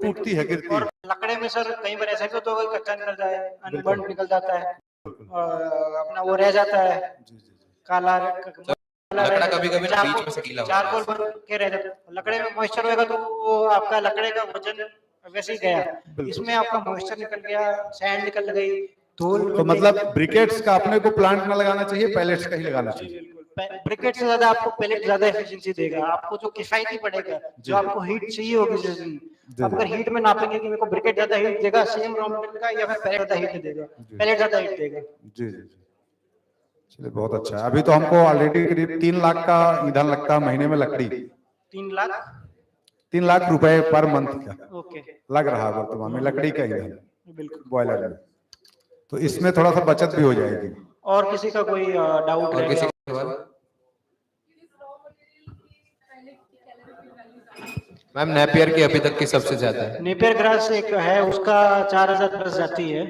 टूटती है, गिरती और है। लकड़े में सर कई बार ऐसा भी होता है कच्चा निकल जाए, अनबर्न निकल जाता है, अपना वो रह जाता है काला, लकड़ा कभी कभी बीच में से गीला होता है, चारकोल बन के रह जाता है। लकड़े में मॉइस्चर होगा तो वो आपका लकड़े का वजन वैसे ही गया, इसमें आपका मॉइस्चर निकल गया, सैंड निकल गई, धूल। तो मतलब ब्रिकेट्स का अपने को प्लांट में लगाना चाहिए, पैलेट्स का ही लगाना चाहिए। ब्रिकेट से ज्यादा आपको पैलेट ज्यादा एफिशिएंसी देगा, आपको जो किफायती पड़ेगा, जो आपको हीट चाहिए होगी जिस दिन, आप अगर हीट में नापेंगे कि मेरे को ब्रिकेट ज्यादा हीट देगा सेम रॉ मटेरियल का, या फिर पैलेट ज्यादा हीट देगा, पैलेट ज्यादा हीट देगा। जी जी, चलिए बहुत अच्छा है। अभी तो हमको ऑलरेडी करीब 3 लाख का ईंधन लगता है महीने में, लकड़ी 3 लाख रुपए पर मंथ का ओके लग रहा है वर्तमान में लकड़ी का ईंधन बिल्कुल बॉयलर में, तो इसमें थोड़ा सा बचत भी हो जाएगी। और किसी का कोई डाउट और है किसी क्या? का सवाल? मैम नेपियर की अभी तक की सबसे ज्यादा है। नेपियर ग्रास एक है, उसका 4000 प्लस जाती है।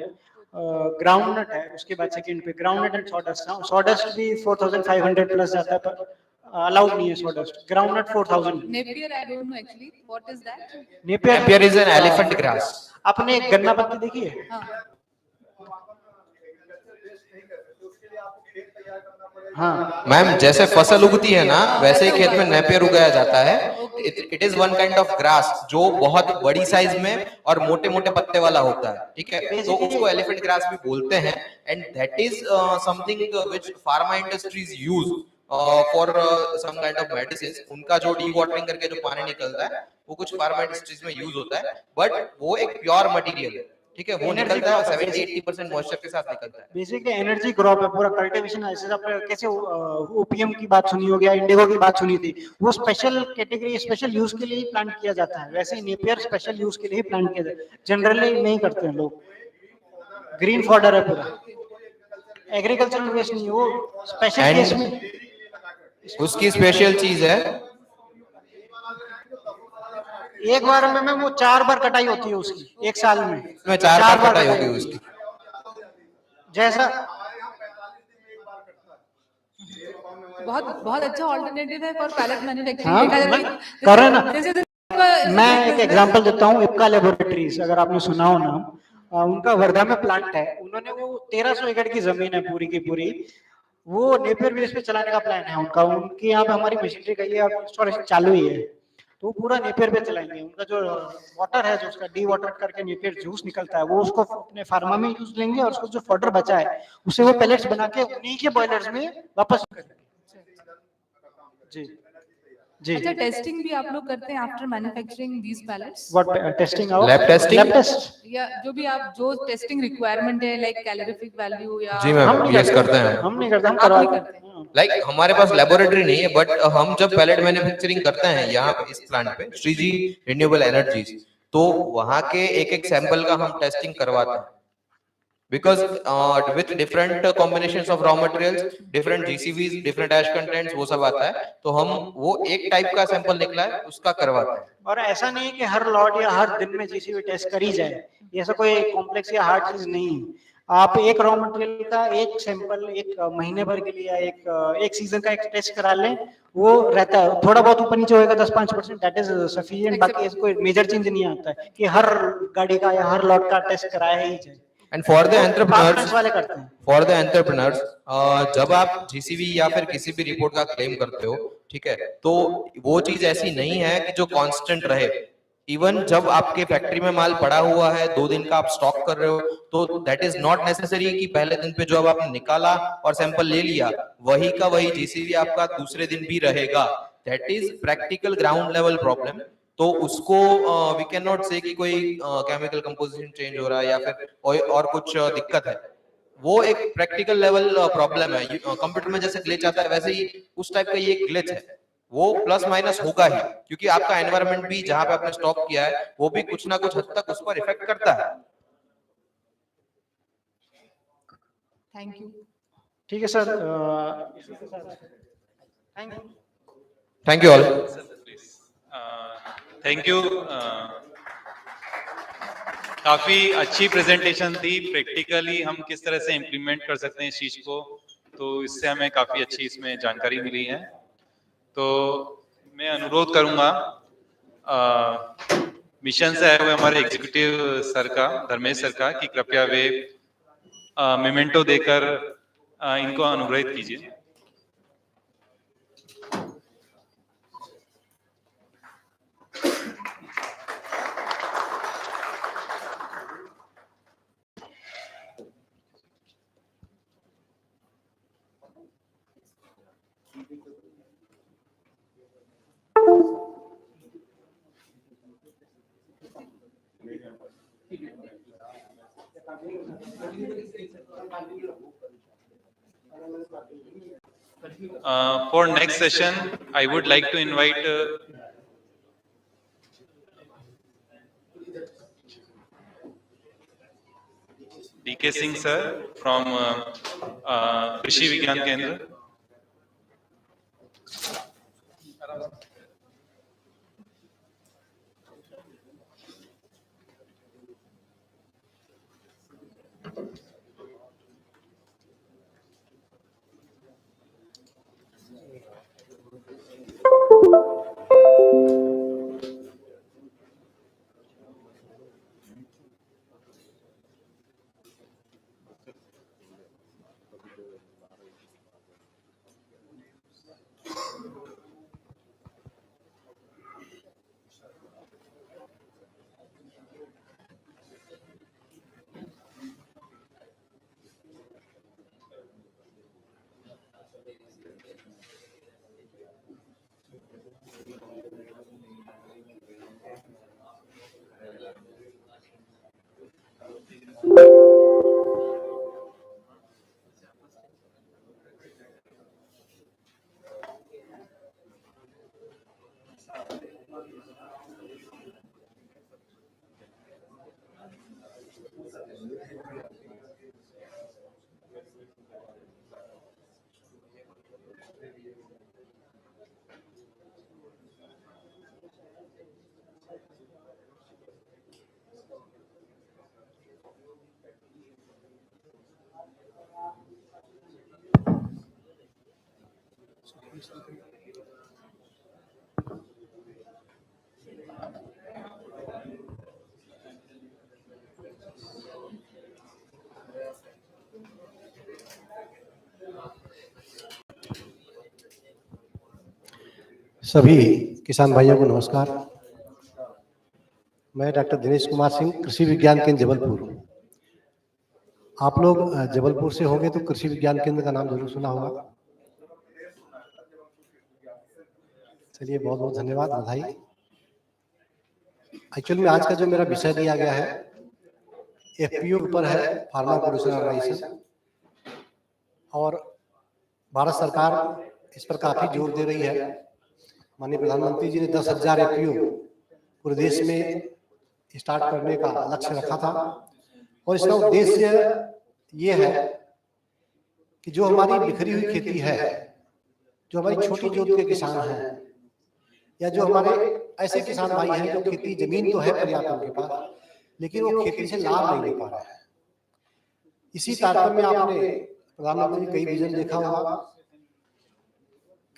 ग्राउंड नट है उसके बाद सेकंड पे, ground nut and sawdust, sawdust भी 4500 प्लस जाता है, पर अलाउड नहीं है sawdust. Ground nut 4000। Napier I don't know actually what is that. Napier is an elephant grass. आपने एक गन्ना पत्ती देखी है? हाँ मैम जैसे फसल उगती है ना वैसे ही खेत में नेपियर उगाया जाता है। It is one kind of grass जो बहुत बड़ी साइज में और मोटे मोटे पत्ते वाला होता है, ठीक है, तो उसको एलिफेंट ग्रास भी बोलते हैं। And that is something which pharma industries use for some kind of medicine. उनका जो डी वाटरिंग करके जो पानी निकलता है वो कुछ फार्मा इंडस्ट्रीज में यूज होता है, बट वो एक प्योर मटेरियल है, ठीक है, वो निकलता है 70-80% मॉइस्चर के साथ निकलता है। बेसिकली एनर्जी क्रॉप है पूरा, कल्टीवेशन है। जैसे आपने कैसे ओपीएम की बात सुनी होगी, इंडिगो की बात सुनी थी, वो स्पेशल कैटेगरी स्पेशल यूज के लिए ही प्लांट किया जाता है। वैसे ही नेपियर स्पेशल यूज के लिए ही प्लांट किया जाता है, जनरली नहीं करते हैं लोग। ग्रीन फॉडर है पूरा, एग्रीकल्चरल वेस्ट नहीं, वो स्पेशल केस में उसकी स्पेशल चीज है। एक बार में वो 4 बार कटाई होती है उसकी, एक साल में इसमें 4 बार कटाई होगी उसकी। जैसा बहुत बहुत अच्छा ऑल्टरनेटिव है फॉर पैलेट मैन्युफैक्चरिंग। हाँ, कर रहे ना। मैं एक एग्जांपल देता हूँ, इप्का लैबोरेटरीज, अगर आपने सुना हो नाम, उनका वर्धा में प्लांट है। उन्होंने वो 1300 एकड़ की जमीन है पूरी की पूरी, वो नेपियर बेस पे चलाने का प्लान है उनका। उनके यहाँ पे हमारी मशीनरी का ये इंस्टॉलेशन चालू ही है, तो वो पूरा नेपियर पे चलाएंगे। उनका जो वाटर है, जो उसका डी वाटर करके नेपियर जूस निकलता है, वो उसको अपने फार्मा में यूज लेंगे, और उसको जो फॉडर बचा है उसे वो पेलेट्स बना के उन्हीं के बॉयलर्स में वापस करेंगे। जी जी। अच्छा, टेस्टिंग भी आप लोग करते हैं after manufacturing these pallets? What testing? Lab testing? Lab test या जो भी आप जो टेस्टिंग रिक्वायरमेंट है, लाइक कैलोरीफिक वैल्यू या? जी मैम, यस करते हैं। हम नहीं करते, हम करवाते हैं। लाइक हमारे पास लेबोरेटरी नहीं है, बट हम जब पैलेट मैन्युफैक्चरिंग करते हैं यहाँ पे इस प्लांट पे श्रीजी रिन्यूएबल एनर्जीज, तो वहाँ के एक एक सैंपल का हम टेस्टिंग करवाते हैं। Because with different combinations of raw materials, different GCVs, different ash contents, वो सब आता है, तो हम वो एक टाइप का सैंपल निकला है उसका करवाते हैं। और ऐसा नहीं है कि हर लॉट या हर दिन में जीसीवी टेस्ट करी जाए, ये ऐसा कोई कॉम्प्लेक्स या हार्ड चीज नहीं है। आप एक रॉ मटेरियल का एक सैंपल एक महीने भर के लिए या एक सीजन का एक टेस्ट करा लें, वो रहता है। थोड़ा बहुत ऊपर नीचे होएगा 10-5%, दैट इज सफिशिएंट। बाकी ऐसा कोई मेजर चेंज नहीं आता है कि हर गाड़ी का या हर लॉट का टेस्ट कराया ही जाए। एंड फॉर द एंटरप्रेन्योर्स, वाले करते हैं। फॉर द एंटरप्रेन्योर्स, जब आप जीसीवी या फिर किसी भी रिपोर्ट का क्लेम करते हो, ठीक है, तो वो चीज ऐसी नहीं है कि जो कांस्टेंट रहे। इवन जब आपके फैक्ट्री में माल पड़ा हुआ है, 2 दिन का आप स्टॉक कर रहे हो, तो दैट इज नॉट नेसेसरी कि पहले दिन पे जो अब आपने निकाला और सैंपल ले लिया वही का वही जीसीवी आपका दूसरे दिन भी रहेगा। That is practical ground level problem. तो उसको वी कैन नॉट से कि कोई केमिकल कंपोजिशन चेंज हो रहा है या फिर और कुछ दिक्कत है। वो एक प्रैक्टिकल लेवल प्रॉब्लम है। कंप्यूटर में जैसे ग्लिच आता है वैसे ही उस टाइप का ये ग्लिच है। वो प्लस माइनस होगा ही, क्योंकि आपका एनवायरनमेंट भी जहां पे आपने स्टॉक किया है वो भी कुछ ना कुछ हद तक उस पर इफेक्ट करता है। Thank you. ठीक है sir, thank you all. Thank you. काफी अच्छी प्रेजेंटेशन थी। प्रैक्टिकली हम किस तरह से इम्प्लीमेंट कर सकते हैं इस चीज को, तो इससे हमें काफी अच्छी इसमें जानकारी मिली है। तो मैं अनुरोध करूंगा मिशन से आए हुए हमारे एग्जीक्यूटिव सर का, धर्मेश सर का, कि कृपया वे मेमेंटो देकर इनको अनुग्रहित कीजिए। For next session, I would like to invite DK Singh sir from Krishi Vigyan Kendra. सभी किसान भाइयों को नमस्कार। मैं डॉक्टर दिनेश कुमार सिंह, कृषि विज्ञान केंद्र जबलपुर। आप लोग जबलपुर से होंगे तो कृषि विज्ञान केंद्र का नाम जरूर सुना होगा। चलिए, बहुत बहुत धन्यवाद, बधाई। एक्चुअल में आज का जो मेरा विषय दिया गया है एफपीओ ऊपर है, फार्मर प्रोड्यूसर ऑर्गेनाइजेशन, और भारत सरकार इस पर काफी जोर दे रही है। माननीय प्रधानमंत्री जी ने 10,000 एफपीओ पूरे देश में स्टार्ट करने का लक्ष्य रखा था, और इसका उद्देश्य ये है कि जो हमारी बिखरी हुई खेती है, जो हमारी छोटी जोत के किसान हैं, या जो हमारे ऐसे किसान भाई हैं जो खेती जमीन तो है पर्याप्त उनके पास, लेकिन वो खेती से लाभ नहीं ले पा रहे हैं। इसी तारतम्य में आपने प्रधानमंत्री कई विजन देखा होगा,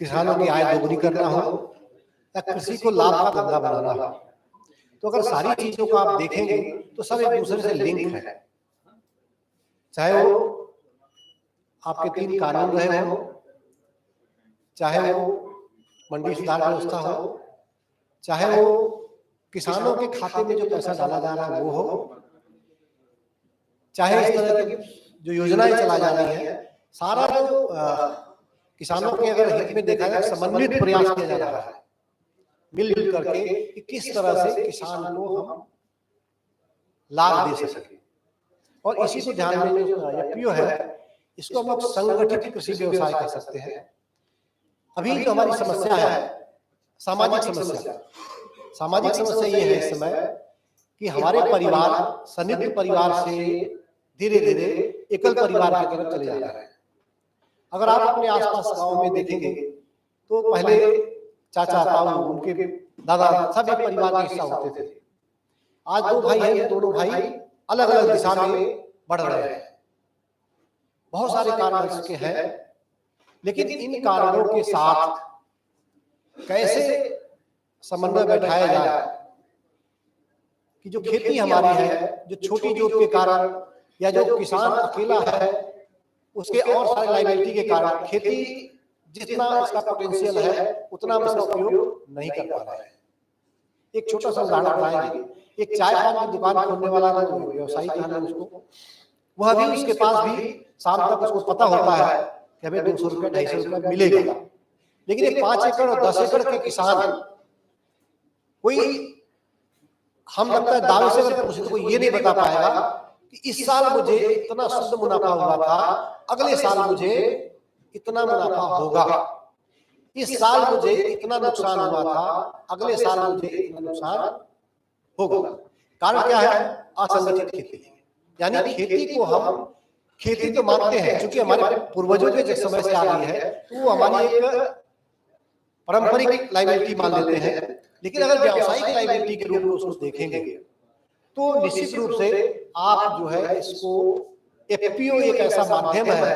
किसानों की आय दोगुनी करना हो या कृषि को लाभ का धंधा बनाना हो। तो अगर सारी चीजों को आप देखेंगे तो सब एक दूसरे से लिंक है। चाहे वो आपके 3 कानून रहे हो, चाहे वो मंडी सुधार व्यवस्था हो, चाहे वो किसानों के खाते में जो पैसा डाला जा रहा है वो हो, चाहे इस तरह की जो योजनाएं चला जा रही है, सारा जो किसानों के अगर हित में देखा जाए समन्वित प्रयास किया जा रहा है मिलजुल करके कि किस तरह से किसान को हम लाभ दे सके। और इसी को ध्यान में जो एफपीओ है, इसको हम लोग संगठित कृषि व्यवसाय कह सकते हैं। अभी जो हमारी समस्या है सामाजिक समस्या ये है इस समय कि हमारे परिवार संयुक्त परिवार से धीरे धीरे एकल परिवार की तरफ चले जा रहे हैं। अगर आप अपने आसपास गांव में देखेंगे तो पहले चाचा ताऊ उनके दादा सब एक परिवार का हिस्सा होते थे। आज 2 भाई हैं, दोनों भाई अलग अलग दिशा में बढ़ रहे हैं। बहुत सारे कारण इसके हैं, लेकिन इन कारणों के साथ कैसे समन्वय बैठाया जाए कि जो खेती हमारी है, जो छोटी जोत के कारण या जो किसान अकेला है उसके और सारे लाइबिलिटी के कारण खेती जितना इसका पोटेंशियल है उतना हम इसका उपयोग नहीं कर पा रहे हैं। एक छोटा सा उदाहरण बताएंगे, एक चाय पान की दुकान खोलने वाला व्यवसायी कहा है उसको, वह भी उसके पास भी शाम तक उसको पता होता है कि हमें 200 रुपया 250 रुपया मिलेगा, लेकिन एक 5 एकड़ और 10 एकड़ के किसान कोई हम लगता है दावे से अगर पूछे तो कोई ये नहीं बता पाएगा कि इस साल मुझे इतना शुद्ध मुनाफा हुआ था, अगले साल मुझे इतना मुनाफा होगा, इस साल मुझे इतना नुकसान हुआ था, अगले साल मुझे इतना नुकसान होगा। कारण क्या है? असंगठित खेती। यानी खेती को हम खेती तो मानते हैं, क्योंकि हमारे पूर्वजों के जिस समय से आ रही है तो वो हमारी एक पारंपरिक लाइबिलिटी मान लेते हैं, लेकिन अगर व्यावसायिक लाइबिलिटी के रूप में उसको देखेंगे तो निश्चित रूप से आप जो है इसको एफपीओ एक ऐसा माध्यम है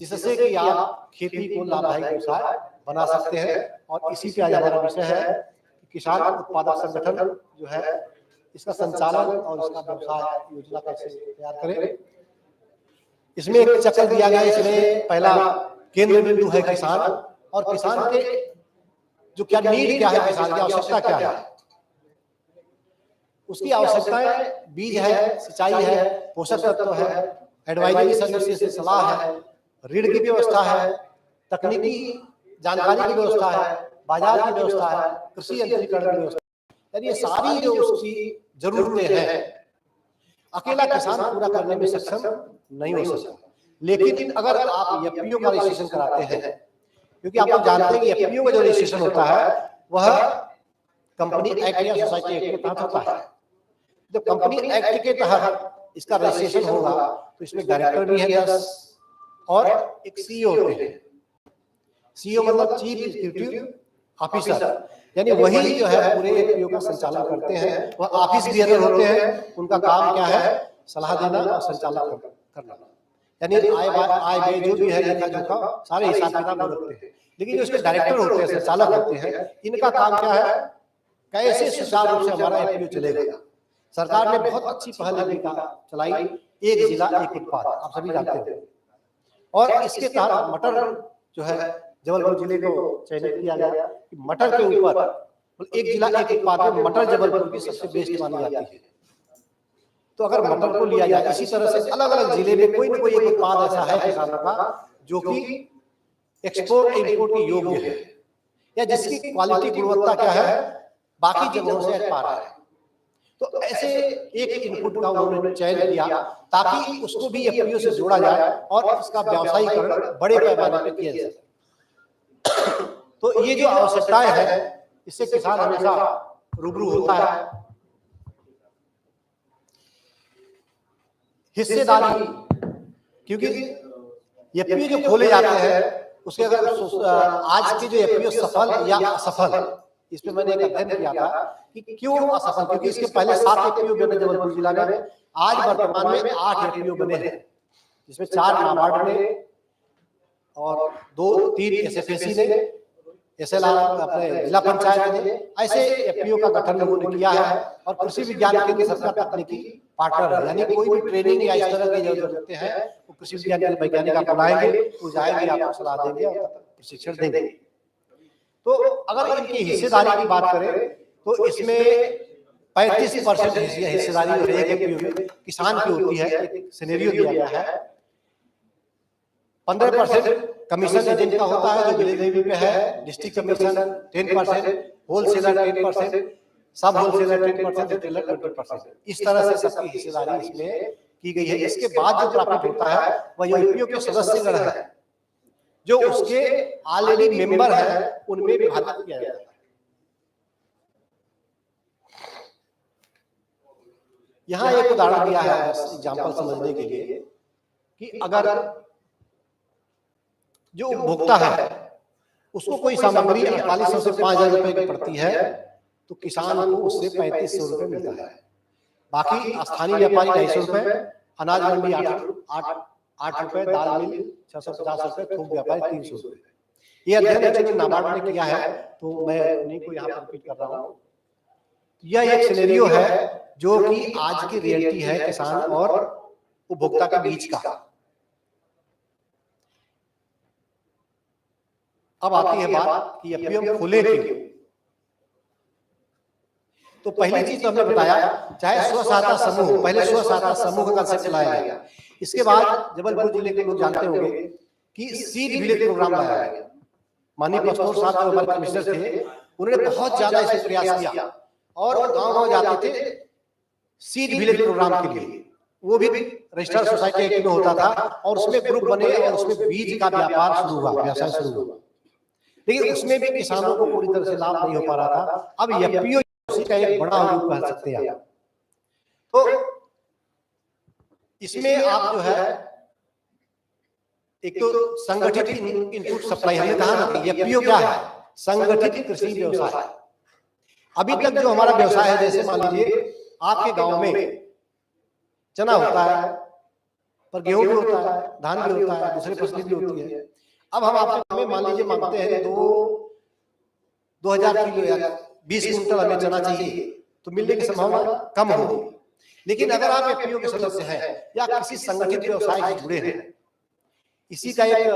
जिससे कि आप खेती को लाभदायक व्यवसाय बना सकते हैं। और इसी पे आज हमारा विषय है कि किसान उत्पादक संगठन जो है इसका संचालन और इसका व्यवसाय योजना कैसे तैयार करें। इसमें एक चक्र दिया गया है, इसमें पहला केंद्र बिंदु है किसान, और किसान के जो क्या नीड क्या है, किसान की आवश्यकता क्या है, उसकी आवश्यकताएं बीज है, सिंचाई है, पोषक तत्व है, एडवाइजरी सर्विसेज सलाह है, ऋण की व्यवस्था है, तकनीकी जानकारी की व्यवस्था है, बाजार की व्यवस्था है, कृषि यंत्रीकरण की व्यवस्था, यानी ये सारी जो उसकी जरूरतें हैं अकेला किसान पूरा करने में सक्षम नहीं हो सकता। लेकिन अगर आप एफपीओ का रजिस्ट्रेशन कराते हैं, क्योंकि आप लोग जानते हैं कि एफपीओ का जो रजिस्ट्रेशन होता है वह कंपनी एक्ट या सोसाइटी एक्ट के तहत होता है। जब कंपनी एक्ट के तहत इसका रजिस्ट्रेशन होगा तो इसमें डायरेक्टर भी है 10 और एक सीईओ होते हैं। सीईओ मतलब चीफ एग्जीक्यूटिव ऑफिसर, यानी वही जो है पूरे एफपीओ का संचालन करते हैं। वह ऑफिस बियरर होते हैं, उनका काम क्या है? सलाह देना और संचालन करना, यानी आय व्यय जो भी है लेखा जोखा सारे हिसाब किताब रखते हैं। लेकिन जो इसके डायरेक्टर होते हैं, संचालक होते हैं, इनका काम क्या है? कैसे सुचारू रूप से हमारा एफपीओ चलेगा। सरकार ने बहुत अच्छी पहल चलाई, एक जिला एक उत्पाद, आप सभी जानते हैं, और इसके तहत मटर जो है जबलपुर जिले को चयनित किया गया कि मटर के ऊपर एक जिला एक उत्पाद में मटर जबलपुर की सबसे बेस्ट मानी जाती है। तो अगर मटर को लिया जाए, इसी तरह से अलग अलग जिले में कोई ना कोई एक उत्पाद ऐसा है किसानों का जो कि एक्सपोर्ट इंपोर्ट के योग्य है, या जिसकी क्वालिटी गुणवत्ता क्या है बाकी जगहों से पा रहा है। तो ऐसे एक इनपुट का उन्होंने चयन किया ताकि उसको भी एफपीओ से जोड़ा जाए और इसका व्यावसायीकरण बड़े पैमाने पर किया जाए। तो ये जो आवश्यकताएं हैं इससे किसान हमेशा रूबरू होता है। हिस्सेदारी, क्योंकि एफपीओ जो खोले जाते हैं उसके अगर आज के जो एफपीओ सफल या असफल, इस पे मैंने एक अध्ययन किया था कि क्यों असफल, क्योंकि इसके पहले 7 एफपीओ बने जबलपुर जिला में, आज वर्तमान में 8 एफपीओ बने हैं, जिसमें 4 नाबार्ड ने और 2-3 एसएफएसी ने, एसएलआर अपने जिला पंचायत ने, ऐसे एफपीओ का गठन लोगों ने किया है। और कृषि विज्ञान केंद्र सबका तकनीकी पार्टनर है, यानी कोई भी ट्रेनिंग या इस तरह की जरूरतें हैं वो कृषि विज्ञान के वैज्ञानिक आप बुलाएंगे, वो जाएंगे, आपको सलाह देंगे और प्रशिक्षण देंगे। तो अगर इनकी हिस्सेदारी की बात करें तो इसमें 35% हिस्सेदारी जो है किसान की होती है। एक सिनेरियो दिया गया है। 15% कमीशन एजेंट का होता है जो विलेज लेवल पे है, डिस्ट्रिक्ट कमीशन 10%, होलसेलर 10%, सब होलसेलर 10%, रिटेलर 20%। इस तरह से सबकी हिस्सेदारी इसमें की गई है। इसके बाद जो प्रॉफिट होता है वह एफपीओ के सदस्यगण है जो उसके ऑलरेडी मेंबर है उनमें विभाजित किया जाता है। यहाँ एक उदाहरण दिया है एग्जांपल समझने के लिए कि अगर जो उपभोक्ता है उसको कोई सामग्री 4800 से 5000 रुपए की पड़ती है तो किसान को उससे 3500 रुपए मिलता है। बाकी स्थानीय व्यापारी 250 रुपए, अनाज मंडी 8 रुपए, दाल मिल 650 रुपए, थोक व्यापारी 300 रुपए। ये अध्ययन एक्चुअली नाबार्ड ने किया है, तो मैं उन्हीं को यहाँ पर रिपीट कर रहा हूँ। यह एक सिनेरियो है जो कि आज की रियलिटी है किसान और उपभोक्ता के बीच का। अब आती है बात कि एफपीओ खुले क्यों। तो पहली चीज तो हमने बताया, चाहे स्व सहायता समूह, पहले स्व सहायता समूह का कंसेप्ट लाया गया। इसके बाद जबलपुर जिले के लोग जानते होंगे कि सीड विलेज प्रोग्राम लाया गया। माननीय पस्तौर साहब जो हमारे कमिश्नर थे, उन्होंने बहुत ज्यादा इसे प्रयास किया और गांव-गांव जाते थे सीड विलेज प्रोग्राम के लिए। वो भी रजिस्टर्ड सोसाइटी एक्ट में होता था और उसमें ग्रुप बने और उसमें बीज का व्यापार शुरू हुआ, व्यवसाय शुरू हुआ। लेकिन उसमें भी किसानों को पूरी तरह से लाभ नहीं हो पा रहा था। अब एफपीओ उसी का एक बड़ा रूप कह सकते हैं। तो इसमें आप जो है एक तो संगठित इनपुट सप्लाई, हमने कहा ना कि एफपीओ क्या है, संगठित कृषि व्यवसाय। अभी तक जो हमारा व्यवसाय है, जैसे मान लीजिए आपके गांव में चना होता है, पर गेहूं भी होता है, धान भी होता है, दूसरी फसलें भी होती है। अब हम आपसे मान लीजिए मांगते हैं 2000 किलो या 20 कुंटल हमें चना चाहिए, तो मिलने की संभावना कम होगी। लेकिन अगर आप एफपीओ के सदस्य हैं या किसी संगठित व्यवसाय से जुड़े हैं, इसी का एक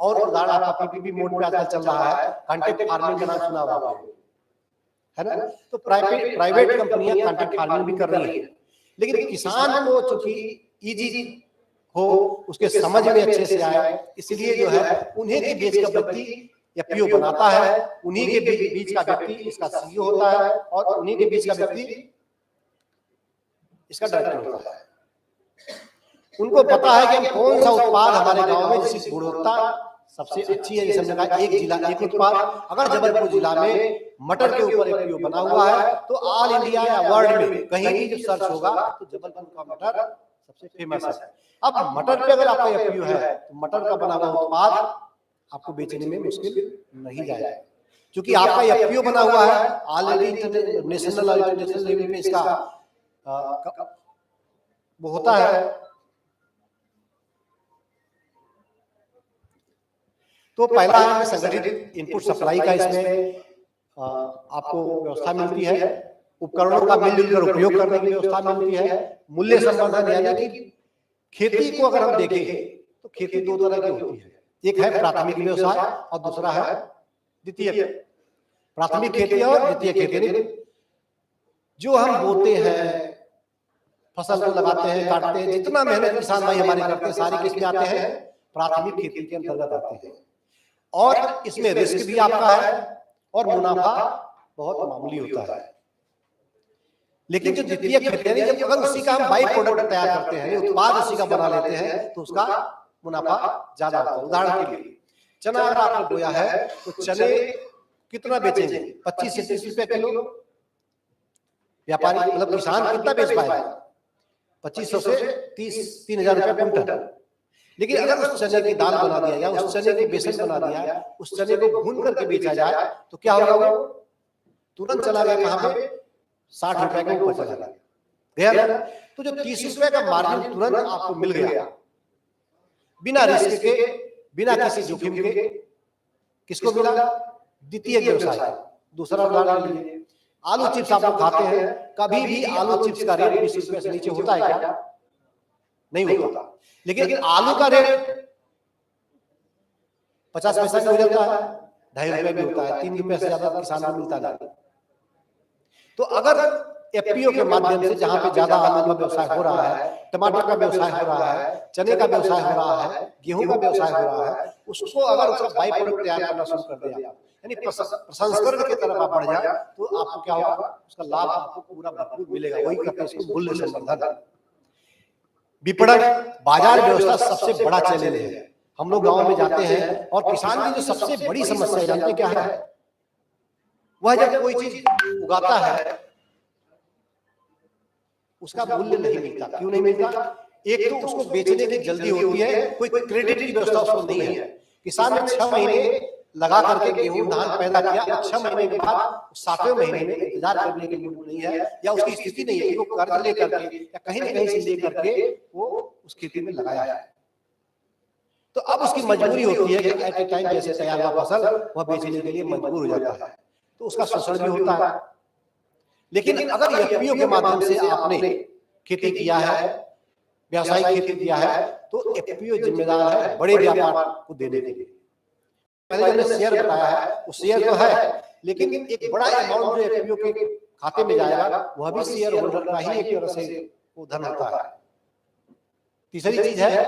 और उदाहरण आपका पीपीपी मोड पे आजकल चल रहा है, कॉन्ट्रैक्ट फार्मिंग का नाम सुना होगा, है ना। तो प्राइवेट कंपनियां कॉन्ट्रैक्ट फार्मिंग भी कर रही है, लेकिन किसान को चूंकि इजी हो, उसके समझ में अच्छे से आए, इसलिए जो है उन्हीं के बीच का व्यक्ति एफपीओ बनाता है, उन्हीं के बीच का व्यक्ति इसका सीईओ होता है और उन्हीं के बीच का व्यक्ति इसका डायरेक्टर होता है। उनको पता है कि हम कौन सा उत्पाद हमारे गांव में जिसकी गुणवत्ता सबसे अच्छी है। जैसे हमने कहा एक जिला एक उत्पाद, अगर जबलपुर जिला में मटर के ऊपर एफपीओ बना हुआ है तो ऑल इंडिया या वर्ल्ड में कहीं भी जो सर्च होगा तो जबलपुर का मटर सबसे फेमस है। अब मटर पे अगर आपका एफपीओ है तो मटर का बना हुआ उत्पाद आपको बेचने में मुश्किल नहीं जाएगा, क्योंकि आपका एफपीओ बना हुआ है ऑलरेडी नेशनल और इंटरनेशनल लेवल पे इसका वो होता है। तो पहला है संगठित इनपुट सप्लाई का, इसमें आपको व्यवस्था मिलती है, उपकरणों का मिलजुल कर उपयोग करने की व्यवस्था मिलती है। मूल्य संवर्धन, यानी कि खेती को अगर हम देखें तो खेती दो तरह की होती है, एक है प्राथमिक व्यवसाय और दूसरा है द्वितीय। प्राथमिक खेती और द्वितीय खेती, जो हम बोते हैं, फसल को लगाते हैं, काटते हैं, जितना मेहनत किसान भाई हमारे करते हैं, सारी किसमें आते हैं, प्राथमिक खेती के अंतर्गत आते हैं। और इसमें रिस्क भी आपका है और मुनाफा बहुत मामूली होता है। लेकिन जो द्वितीय खेती है, जब अगर उसी का हम बाई प्रोडक्ट तैयार करते हैं, उत्पाद उसी का बना लेते हैं, तो उसका मुनाफा ज्यादा होता है। उदाहरण के लिए चना अगर आपने बोया है तो चने कितना बेचेंगे, 25 से 30 रुपए किलो। व्यापारी मतलब किसान कितना बेच पाएगा, 2500 से 3000 रुपए क्विंटल। लेकिन अगर उस चने की दाल बना दिया या उस चने की बेसन बना दिया, उस चने को भून करके बेचा जाए तो क्या होगा, वो तुरंत चला गया कहां पे, 60 रुपए के ऊपर चला गया ना। तो जो 30 रुपए का मार्जिन तुरंत आपको मिल गया बिना रिस्क के, बिना किसी जोखिम के, किसको मिला, द्वितीय व्यवसाय। दूसरा उदाहरण लीजिए, आलू चिप्स आप लोग खाते हैं, कभी भी आलू चिप्स का रेट 20 रुपए से नीचे होता है क्या, नहीं होता। लेकिन आलू का रेट 50 पैसा भी हो जाता है, 2.5 रुपए भी होता है, 3 रुपए से ज्यादा किसान को मिलता नहीं। तो अगर एफपीओ के माध्यम से जहां पे ज्यादा आलू का व्यवसाय हो रहा है, टमाटर का व्यवसाय हो रहा है, चने का व्यवसाय हो रहा है, गेहूं का व्यवसाय हो रहा है, उसको अगर उसका बाई प्रोडक्ट तैयार करना शुरू कर दिया, यानी प्रसंस्करण की तरफ आप बढ़ जाए, तो आपको क्या होगा, उसका लाभ आपको पूरा भरपूर मिलेगा। वही कहते हैं इसको मूल्य संवर्धन। विपणन बाजार व्यवस्था सबसे बड़ा चैलेंज है। हम लोग गांव में जाते हैं और किसान की जो सबसे बड़ी समस्या जानते हैं क्या है, वह जब कोई चीज उगाता है उसका मूल्य नहीं मिलता। क्यों नहीं मिलता, एक तो उसको बेचने की जल्दी होती है, कोई क्रेडिट की व्यवस्था उसको नहीं है। किसान ने 6 महीने लगा करके गेहूं धान पैदा किया, 6 महीने के बाद 7वें महीने में इंतजार करने के लिए नहीं है, या उसकी स्थिति नहीं है कि वो कर्ज लेकर के या कहीं न कहीं से लेकर के वो उस खेती में लगाया है। तो अब उसकी मजबूरी होती है कि एट ए टाइम जैसे तैयार हुआ फसल वह बेचने के लिए मजबूर हो जाता है, तो उसका शोषण भी होता है। लेकिन अगर एफपीओ के माध्यम से आपने खेती किया है, व्यावसायिक खेती किया है, तो एफपीओ जिम्मेदार है बड़े व्यापार को देने के लिए। पहले हमने शेयर बताया है, वो शेयर तो है, लेकिन एक बड़ा अमाउंट जो एफपीओ के खाते में जाएगा वह भी शेयर होल्डर का ही एक तरह से वो धन होता है। तीसरी चीज है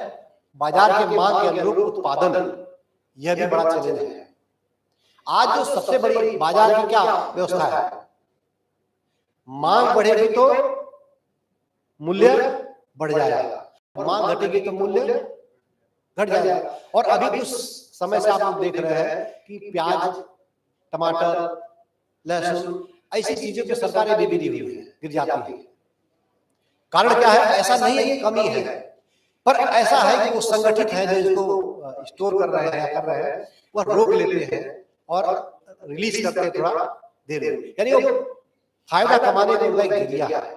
बाजार के मांग के अनुरूप उत्पादन, यह भी बड़ा चैलेंज है। आज जो सबसे बड़ी बाजार की क्या व्यवस्था है, मांग बढ़ेगी तो मूल्य बढ़ जाएगा, मांग घटेगी तो मूल्य घट जाएगा। और अभी कुछ समय से आप लोग देख रहे हैं कि प्याज, टमाटर, लहसुन ऐसी चीजों पे सरकारें भी गिरी हुई है, गिर जाती है। कारण क्या है? ऐसा नहीं है कि कमी है, पर ऐसा है कि वो संगठित है जो इसको स्टोर कर रहे हैं, कर रहे हैं, वह रोक लेते हैं और रिलीज करते हैं थोड़ा देर में, यानी वो फायदा कमाने का उनका एक जरिया है।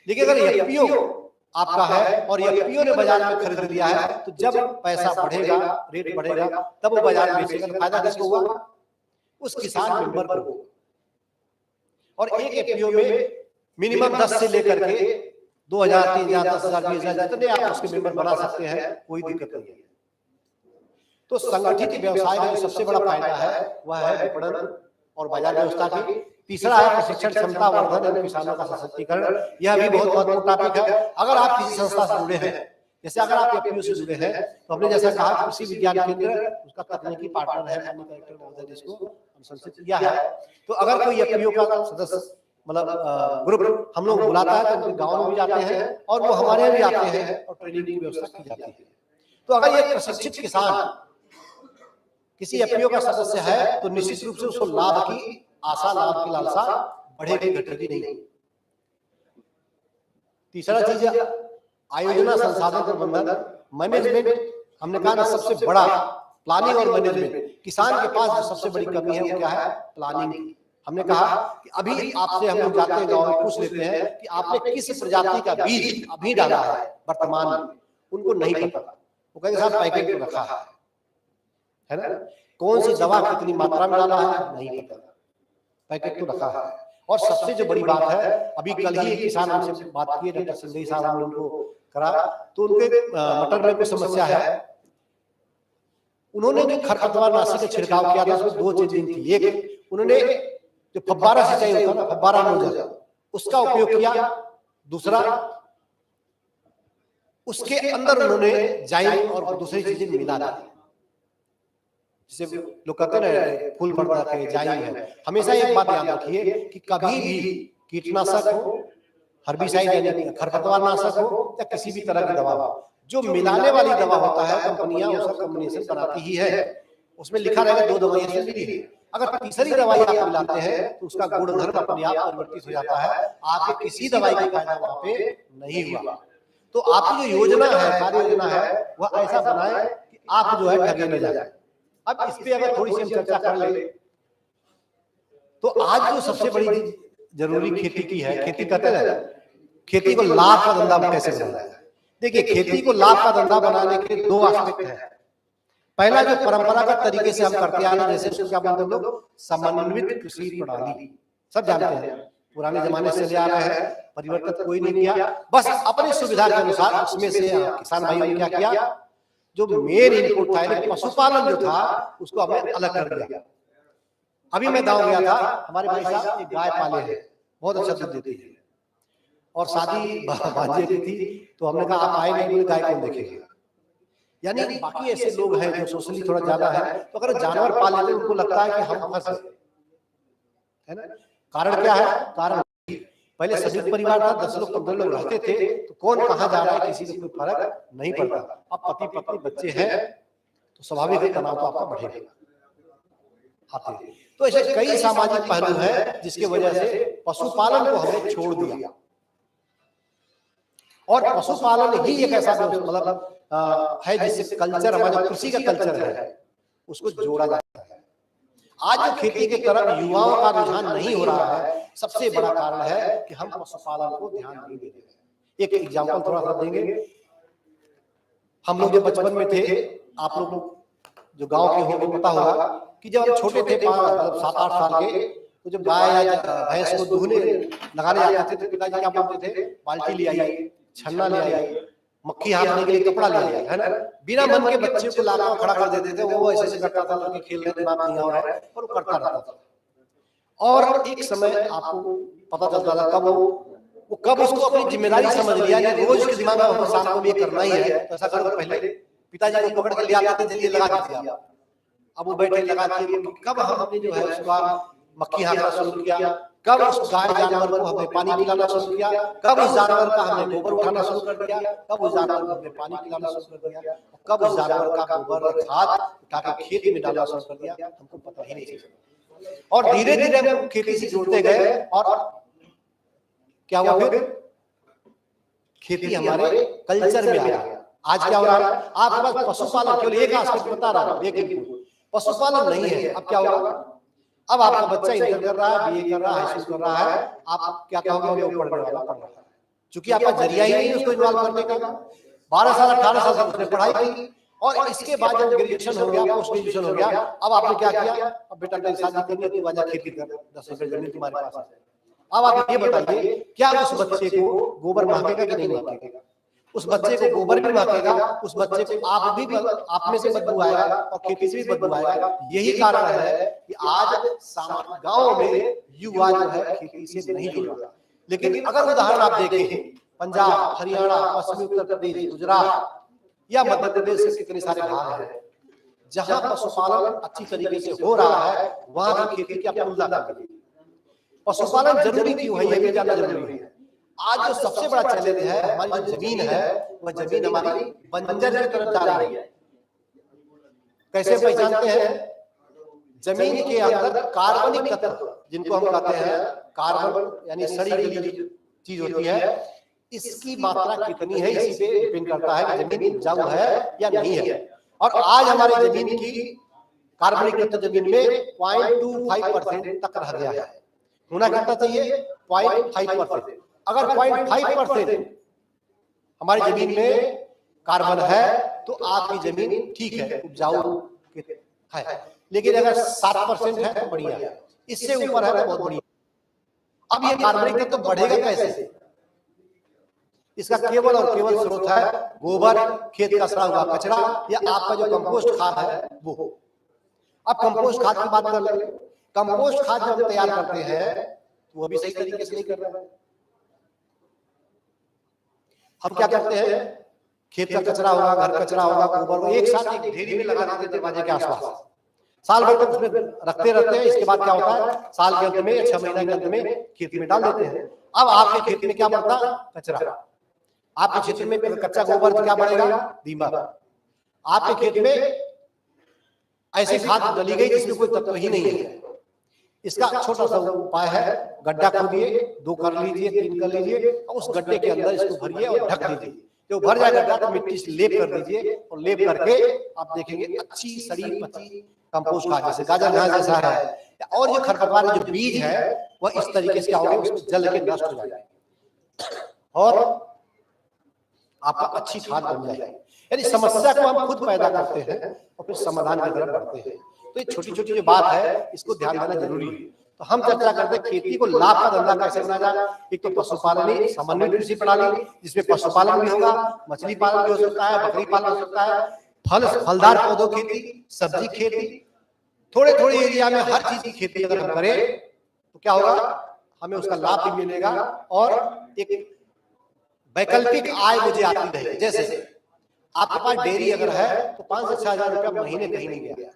लेकिन अगर एफपीओ आपका है और एफपीओ ने बाजार में खरीद लिया है, तो जब पैसा बढ़ेगा, रेट बढ़ेगा, तब वो बाजार में बेचेगा। फायदा किसको हुआ? उस किसान मेंबर को होगा। और एक एफपीओ में मिनिमम 10 से लेकर के 2000, 3000, 10,000, 20,000 जितने आप उसके मेंबर बना सकते हैं, कोई दिक्कत नहीं है। तो संगठित व्यवसाय का जो सबसे बड़ा फायदा है वह है विपणन और बाजार व्यवस्था की। तीसरा है प्रशिक्षण क्षमता वर्धन एवं किसानों का सशक्तिकरण। यह भी बहुत महत्वपूर्ण टॉपिक है। अगर आप किसी संस्था से जुड़े हैं, जैसे अगर आप एफपीओ से जुड़े हैं, तो हमने जैसा कहा कृषि विज्ञान केंद्र उसका तकनीकी पार्टनर है, कलेक्टर महोदय जिसको अनुशंसित किया है। तो अगर कोई एफपीओ का सदस्य मतलब ग्रुप हम लोग बुलाता है तो उनके गाँव में भी जाते हैं और वो हमारे यहाँ भी आते हैं और ट्रेनिंग की व्यवस्था की जाती है। तो अगर ये प्रशिक्षित किसान किसी एफपीओ का सदस्य है तो निश्चित रूप से उसको लाभ की आशा, लाभ की लालसा बढ़ेगी, घटेगी नहीं। तीसरा चीज आयोजना, संसाधन प्रबंधन, मैनेजमेंट। हमने कहा ना सबसे बड़ा प्लानिंग और मैनेजमेंट। किसान के पास जो सबसे बड़ी कमी है वो क्या है? प्लानिंग। हमने कहा कि अभी आपसे हम लोग जाते हैं गाँव में, पूछ लेते हैं कि आपने किस प्रजाति का बीज अभी डाला है वर्तमान में, उनको नहीं पता। वो कहेंगे साहब पैकेट में रखा है ना, कौन सी दवा कितनी मात्रा में डाला है नहीं पता, पैकेट तो रखा है। और सबसे जो बड़ी बात है, अभी कल ही एक किसान हमसे बात की, डॉक्टर सिंधई साहब, हमने उनको करा तो उनके मटर में कोई समस्या है। उन्होंने जो खरपतवार नाशी का छिड़काव किया था उसमें 2 चीजें थी। एक, उन्होंने जो फव्वारा सिंचाई होता है ना, फव्वारा नोजल, उसका उपयोग किया। दूसरा, उसके अंदर उन्होंने जाइम और दूसरी चीजें मिला दी, जिसे लोग कहते हैं फूल बढ़ जाते हैं, जाइम है। हमेशा एक बात याद रखिए कि कभी भी कीटनाशक हो, हर्बिसाइड यानी खरपतवार नाशक हो या किसी भी तरह की दवा हो, जो मिलाने वाली दवा होता है कंपनियां उसका कॉम्बिनेशन बनाती ही है। उसमें लिखा रहेगा 2 दवाइयां से मिली है। अगर तीसरी दवाई आप मिलाते हैं तो उसका गुणधर्म अपने आप परिवर्तित हो जाता है, आपके किसी दवाई का फायदा वहां पे नहीं हुआ। तो आपकी जो योजना है, कार्य योजना है, वह ऐसा बनाए कि आप जो है ठगे न जाए। अब इस पे अगर थोड़ी सी हम चर्चा कर ले तो आज जो सबसे बड़ी जरूरी खेती की है, खेती कहते हैं खेती को लाभ का धंधा कैसे बनाना है। देखिए, खेती को लाभ का धंधा बनाने के 2 एस्पेक्ट है। पहला जो परंपरागत तरीके से हम करते आ रहे हैं, जैसे उसको क्या बोलते हैं लोग, समन्वित कृषि प्रणाली, सब जानते हैं, पुराने जमाने से ले आ रहे हैं, परिवर्तन कोई नहीं किया, बस अपनी सुविधा के अनुसार उसमें से किसान भाइयों ने क्या किया, जो मेन इनपुट था पशुपालन जो था उसको हमने अलग कर दिया। अभी मैं गाँव गया था, हमारे भाई साहब एक गाय पाले हैं, बहुत अच्छा दूध देती है, और शादी भांजे की थी, तो हमने कहा आप आए नहीं, बोले गाय कौन देखेगा। यानी बाकी ऐसे लोग हैं जो सोशली थोड़ा ज्यादा है, तो अगर जानवर पाल लेते उनको लगता है कि हम फंस गए, है ना। कारण क्या है? कारण पहले संयुक्त परिवार था, 10 लोग 15 लोग रहते थे, तो कौन कहाँ जा रहा है किसी को कोई फर्क नहीं पड़ता। अब पति पत्नी बच्चे हैं तो स्वाभाविक तनाव तो आपका बढ़ेगा आते। तो ऐसे कई सामाजिक पहलू है जिसकी वजह से पशुपालन को हमने छोड़ दिया, और पशुपालन ही एक ऐसा मतलब है जिससे कल्चर, हमारा कृषि का कल्चर है, उसको जोड़ा जाता है। आज जो खेती के तरफ युवाओं का रुझान नहीं हो रहा है, सबसे बड़ा कारण है कि हम पशुपालन को ध्यान नहीं दे रहे हैं। एक एग्जांपल थोड़ा सा देंगे। हम लोग जो बचपन में थे, आप लोग जो गांव के होंगे पता होगा कि जब हम छोटे थे, 7-8 साल के, तो जब गाय या भैंस को दूहने लगाने जाते थे तो पिताजी क्या बोलते थे, बाल्टी ले आइए, छन्ना ले आइए, मक्खी हाँकने के लिए कपड़ा ले आइए, है ना। बिना मन के बच्चे को लाकर खड़ा कर देते थे, वो ऐसे करता था, लड़के खेल रहे थे, बात नहीं हो रहा है, पर वो करता रहता था। और एक समय आपको पता चलता था कब उसको अपनी जिम्मेदारी समझ लिया, रोज उसके दिमाग में इंसान को ये करना ही है, तो ऐसा करो। पहले पिताजी को पकड़ के ले आते थे, चलिए लगा दीजिए आप। अब वो बैठे लगा के, कब हमने जो है उसका मक्खी हाँकना शुरू किया, कब उस गाय जानवर को हमने पानी पिलाना शुरू किया, कब उस जानवर का हमने गोबर उठाना शुरू कर दिया, कब उस जानवर को हमने पानी पिलाना शुरू कर दिया, कब उस जानवर का गोबर और खाद उठा के खेत में डालना शुरू कर दिया, हमको पता ही नहीं चला। और धीरे धीरे हम खेती से जुड़ते गए और क्या हुआ, फिर खेती हमारे कल्चर में आ गया। आज क्या हो रहा है, आपके पास पशुपालन केवल एक आस्पेक्ट बता रहा हूं, लेकिन पशुपालन नहीं है। अब क्या होगा, अब आपका बच्चा इंटर कर रहा है, बीए कर रहा है, हाई स्कूल कर रहा है, आप क्या कहोगे, वो पढ़ने वाला पढ़ रहा है, क्योंकि आपका जरिया ही नहीं उसको इन्वॉल्व करने का। 12 साल 18 साल से उसने पढ़ाई की और इसके बाद जब ग्रेजुएशन हो गया, पोस्ट ग्रेजुएशन हो गया, अब आपने क्या किया, अब बेटा तेरी शादी करनी है, तू आजा खेती कर, 10 एकड़ जमीन तुम्हारे पास है। अब आप ये बताइए, क्या उस बच्चे को गोबर महकेगा कि नहीं महकेगा? उस बच्चे को गोबर भी महकेगा, उस बच्चे को आप में से बदबू आएगा और खेती से भी बदबू आएगा। यही कारण है कि आज सामान्य गांव में युवा जो है खेती से नहीं जुड़ रहा। लेकिन अगर उदाहरण आप देखें, पंजाब, हरियाणा, पश्चिमी उत्तर प्रदेश, गुजरात या मध्य प्रदेश के कितने सारे भाग हैं जहां पशुपालन अच्छी तरीके से हो रहा है, वहां की खेती की आप तुलना करिए। पशुपालन जरूरी क्यों है, यह भी जानना जरूरी है। आज जो सबसे बड़ा चैलेंज है, हमारी जो जमीन है, वह जमीन हमारी बंजर की तरफ जा रही है। कैसे पहचानते हैं? जमीन के अंदर कार्बनिक तत्व, जिनको हम कहते हैं कार्बन, यानी सड़ी गली जो चीज होती है, इसकी मात्रा कितनी है, इसी पे डिपेंड करता है कि जमीन उपजाऊ है या नहीं है। और आज हमारी जमीन की कार्बनिक तत्व जमीन में 0.25% तक रह गया है। होना कितना चाहिए? 0.5%। अगर 0.5% हमारी जमीन में कार्बन है तो आपकी जमीन ठीक है, उपजाऊ है। लेकिन अगर 7% है तो बढ़िया है, इससे ऊपर है तो बहुत बढ़िया। अब ये कार्बनिक तत्व तो बढ़ेगा कैसे? इसका केवल और केवल स्रोत है गोबर, खेत का सड़ा हुआ कचरा या आपका जो कंपोस्ट खाद है वो। अब कंपोस्ट खाद की बात कर लेंगे। कंपोस्ट खाद जब तैयार करते हैं तो वो भी सही तरीके से नहीं कर रहे हैं। हम क्या करते हैं, खेत का कचरा होगा, घर कचरा होगा, गोबर होगा, एक साथ एक ढेरी में लगा देते दरवाजे के आसपास, साल भर तक उसमें रखते रहते हैं। इसके बाद क्या होता है, साल के अंत में या 6 महीने के अंत में खेत में डाल देते हैं। अब आपके खेत में क्या बढ़ता? कचरा। आपके क्षेत्र में कच्चा गोबर क्या बढ़ेगा? दीमक। आपके खेत में ऐसी खाद डली गई जिसमें कोई तत्व ही नहीं है। इसका छोटा सा उपाय है, गड्ढा खोदिए, 2 कर लीजिए, 3 कर लीजिए, और उस गड्ढे के अंदर इसको भरिए और ढक दीजिए। जो भर जाए गड्ढा तो मिट्टी से लेप कर दीजिए और लेप करके आप देखेंगे अच्छी सड़ी पची कंपोस्ट खाद, जैसे गाजर घास जैसा है। और ये खरपतवार जो बीज है वह इस तरीके से क्या होगा, उसमें जल के नष्ट हो जाएगा और आपका अच्छी खाद बन जाएगी। यानी समस्या को हम खुद पैदा करते हैं और फिर समाधान की तरफ बढ़ते हैं। तो ये छोटी छोटी जो बात है, इसको ध्यान देना जरूरी है। तो हम चर्चा करते हैं खेती को लाभ का धंधा कैसे बनाया जाए। एक तो पशुपालन, समन्वित कृषि प्रणाली, जिसमें पशुपालन भी होगा, मछली पालन भी हो सकता है, बकरी पालन हो सकता है, फलदार पौधों खेती, सब्जी खेती, थोड़े थोड़े एरिया में हर चीज की खेती अगर हम करें तो क्या होगा, हमें उसका लाभ भी मिलेगा और एक वैकल्पिक आय मुझे आती रहेगी। जैसे आपके पास डेयरी अगर है तो 5 से 6 हजार रुपया महीने कहीं नहीं गया,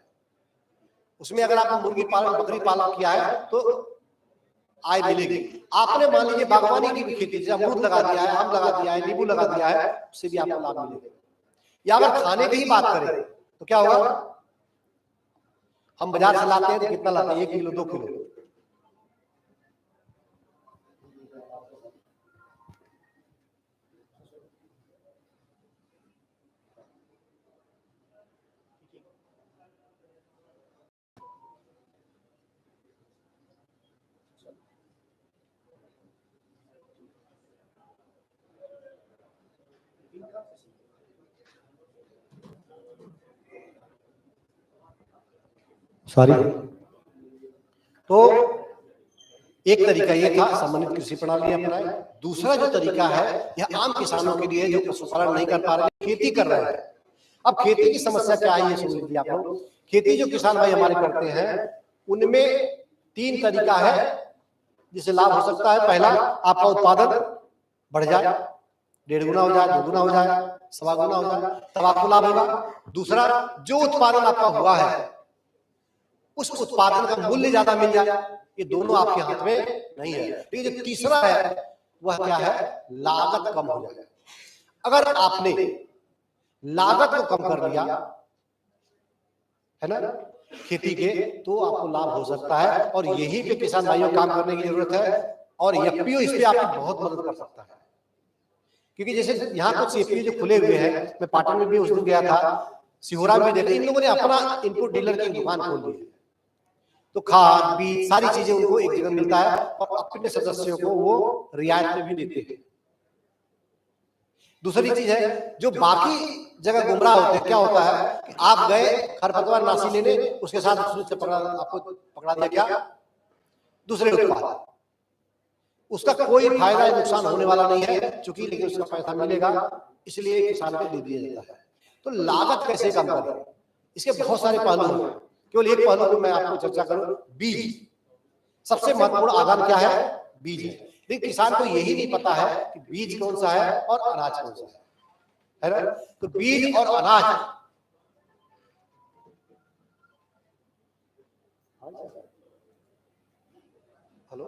उसमें अगर आपने मुर्गी पालन, बकरी पालन किया है तो आय मिलेगी। आपने मान लीजिए बागवानी की भी खेती, जैसे अमरूद लगा दिया है, आम लगा दिया है, नींबू लगा दिया है, उससे भी आपको लाभ मिलेगा। या अगर खाने की ही बात करें तो क्या होगा, हम बाजार से लाते हैं तो कितना लाते हैं, 1 किलो 2 किलो। सॉरी। तो एक तरीका ये था समन्वित कृषि प्रणाली अपनाए। दूसरा जो तरीका है यह आम किसानों के लिए जो पशुपालन नहीं कर पा रहे, खेती कर रहे हैं। अब खेती की समस्या क्या है ये सुन लीजिए आप लोग। खेती जो किसान भाई हमारे करते हैं उनमें 3 तरीका है जिससे लाभ हो सकता है। पहला, आपका उत्पादन बढ़ जाए, 1.5 गुना हो जाए, 2 गुना हो जाए, 1.25 गुना हो जाए, तब आपको लाभ होगा। दूसरा, जो उत्पादन आपका हुआ है उस उत्पादन का मूल्य ज्यादा मिल जाए। ये दोनों आपके हाथ में नहीं है। तो जो तीसरा है वह क्या है, लागत कम हो जाए। अगर आपने लागत को कम कर लिया है ना खेती के, तो आपको लाभ हो सकता है। और यही पे किसान भाइयों काम करने की जरूरत है। और एफपीओ इस पे आपकी बहुत मदद कर सकता है, क्योंकि जैसे यहाँ कुछ एफपीओ जो खुले हुए हैं, मैं पाटन में भी उस दिन गया था, सिहोरा में देखा, इन लोगों ने अपना इनपुट डीलर की दुकान खोल दी है। तो खाद, बीज, सारी चीजें उनको एक जगह मिलता है और अपने सदस्यों को वो रियायत में भी देते हैं। दूसरी चीज है, जो बाकी जगह गुमराह होते हैं, क्या होता है कि आप गए खरपतवार नाशी लेने, उसके साथ आपको पकड़ा दिया क्या दूसरे उत्पाद, उसका कोई फायदा या नुकसान होने वाला नहीं है चूंकि, लेकिन उसका पैसा मिलेगा, इसलिए किसान को दे दिया जाता है। तो लागत कैसे कम करें, इसके बहुत सारे पहलू हैं। केवल एक पहलू को मैं आपको चर्चा करूं, बीज। सबसे महत्वपूर्ण आदान क्या है, बीज है। लेकिन किसान को यही नहीं पता है कि बीज कौन सा है और अनाज कौन सा है ना। तो बीज और अनाज, हेलो,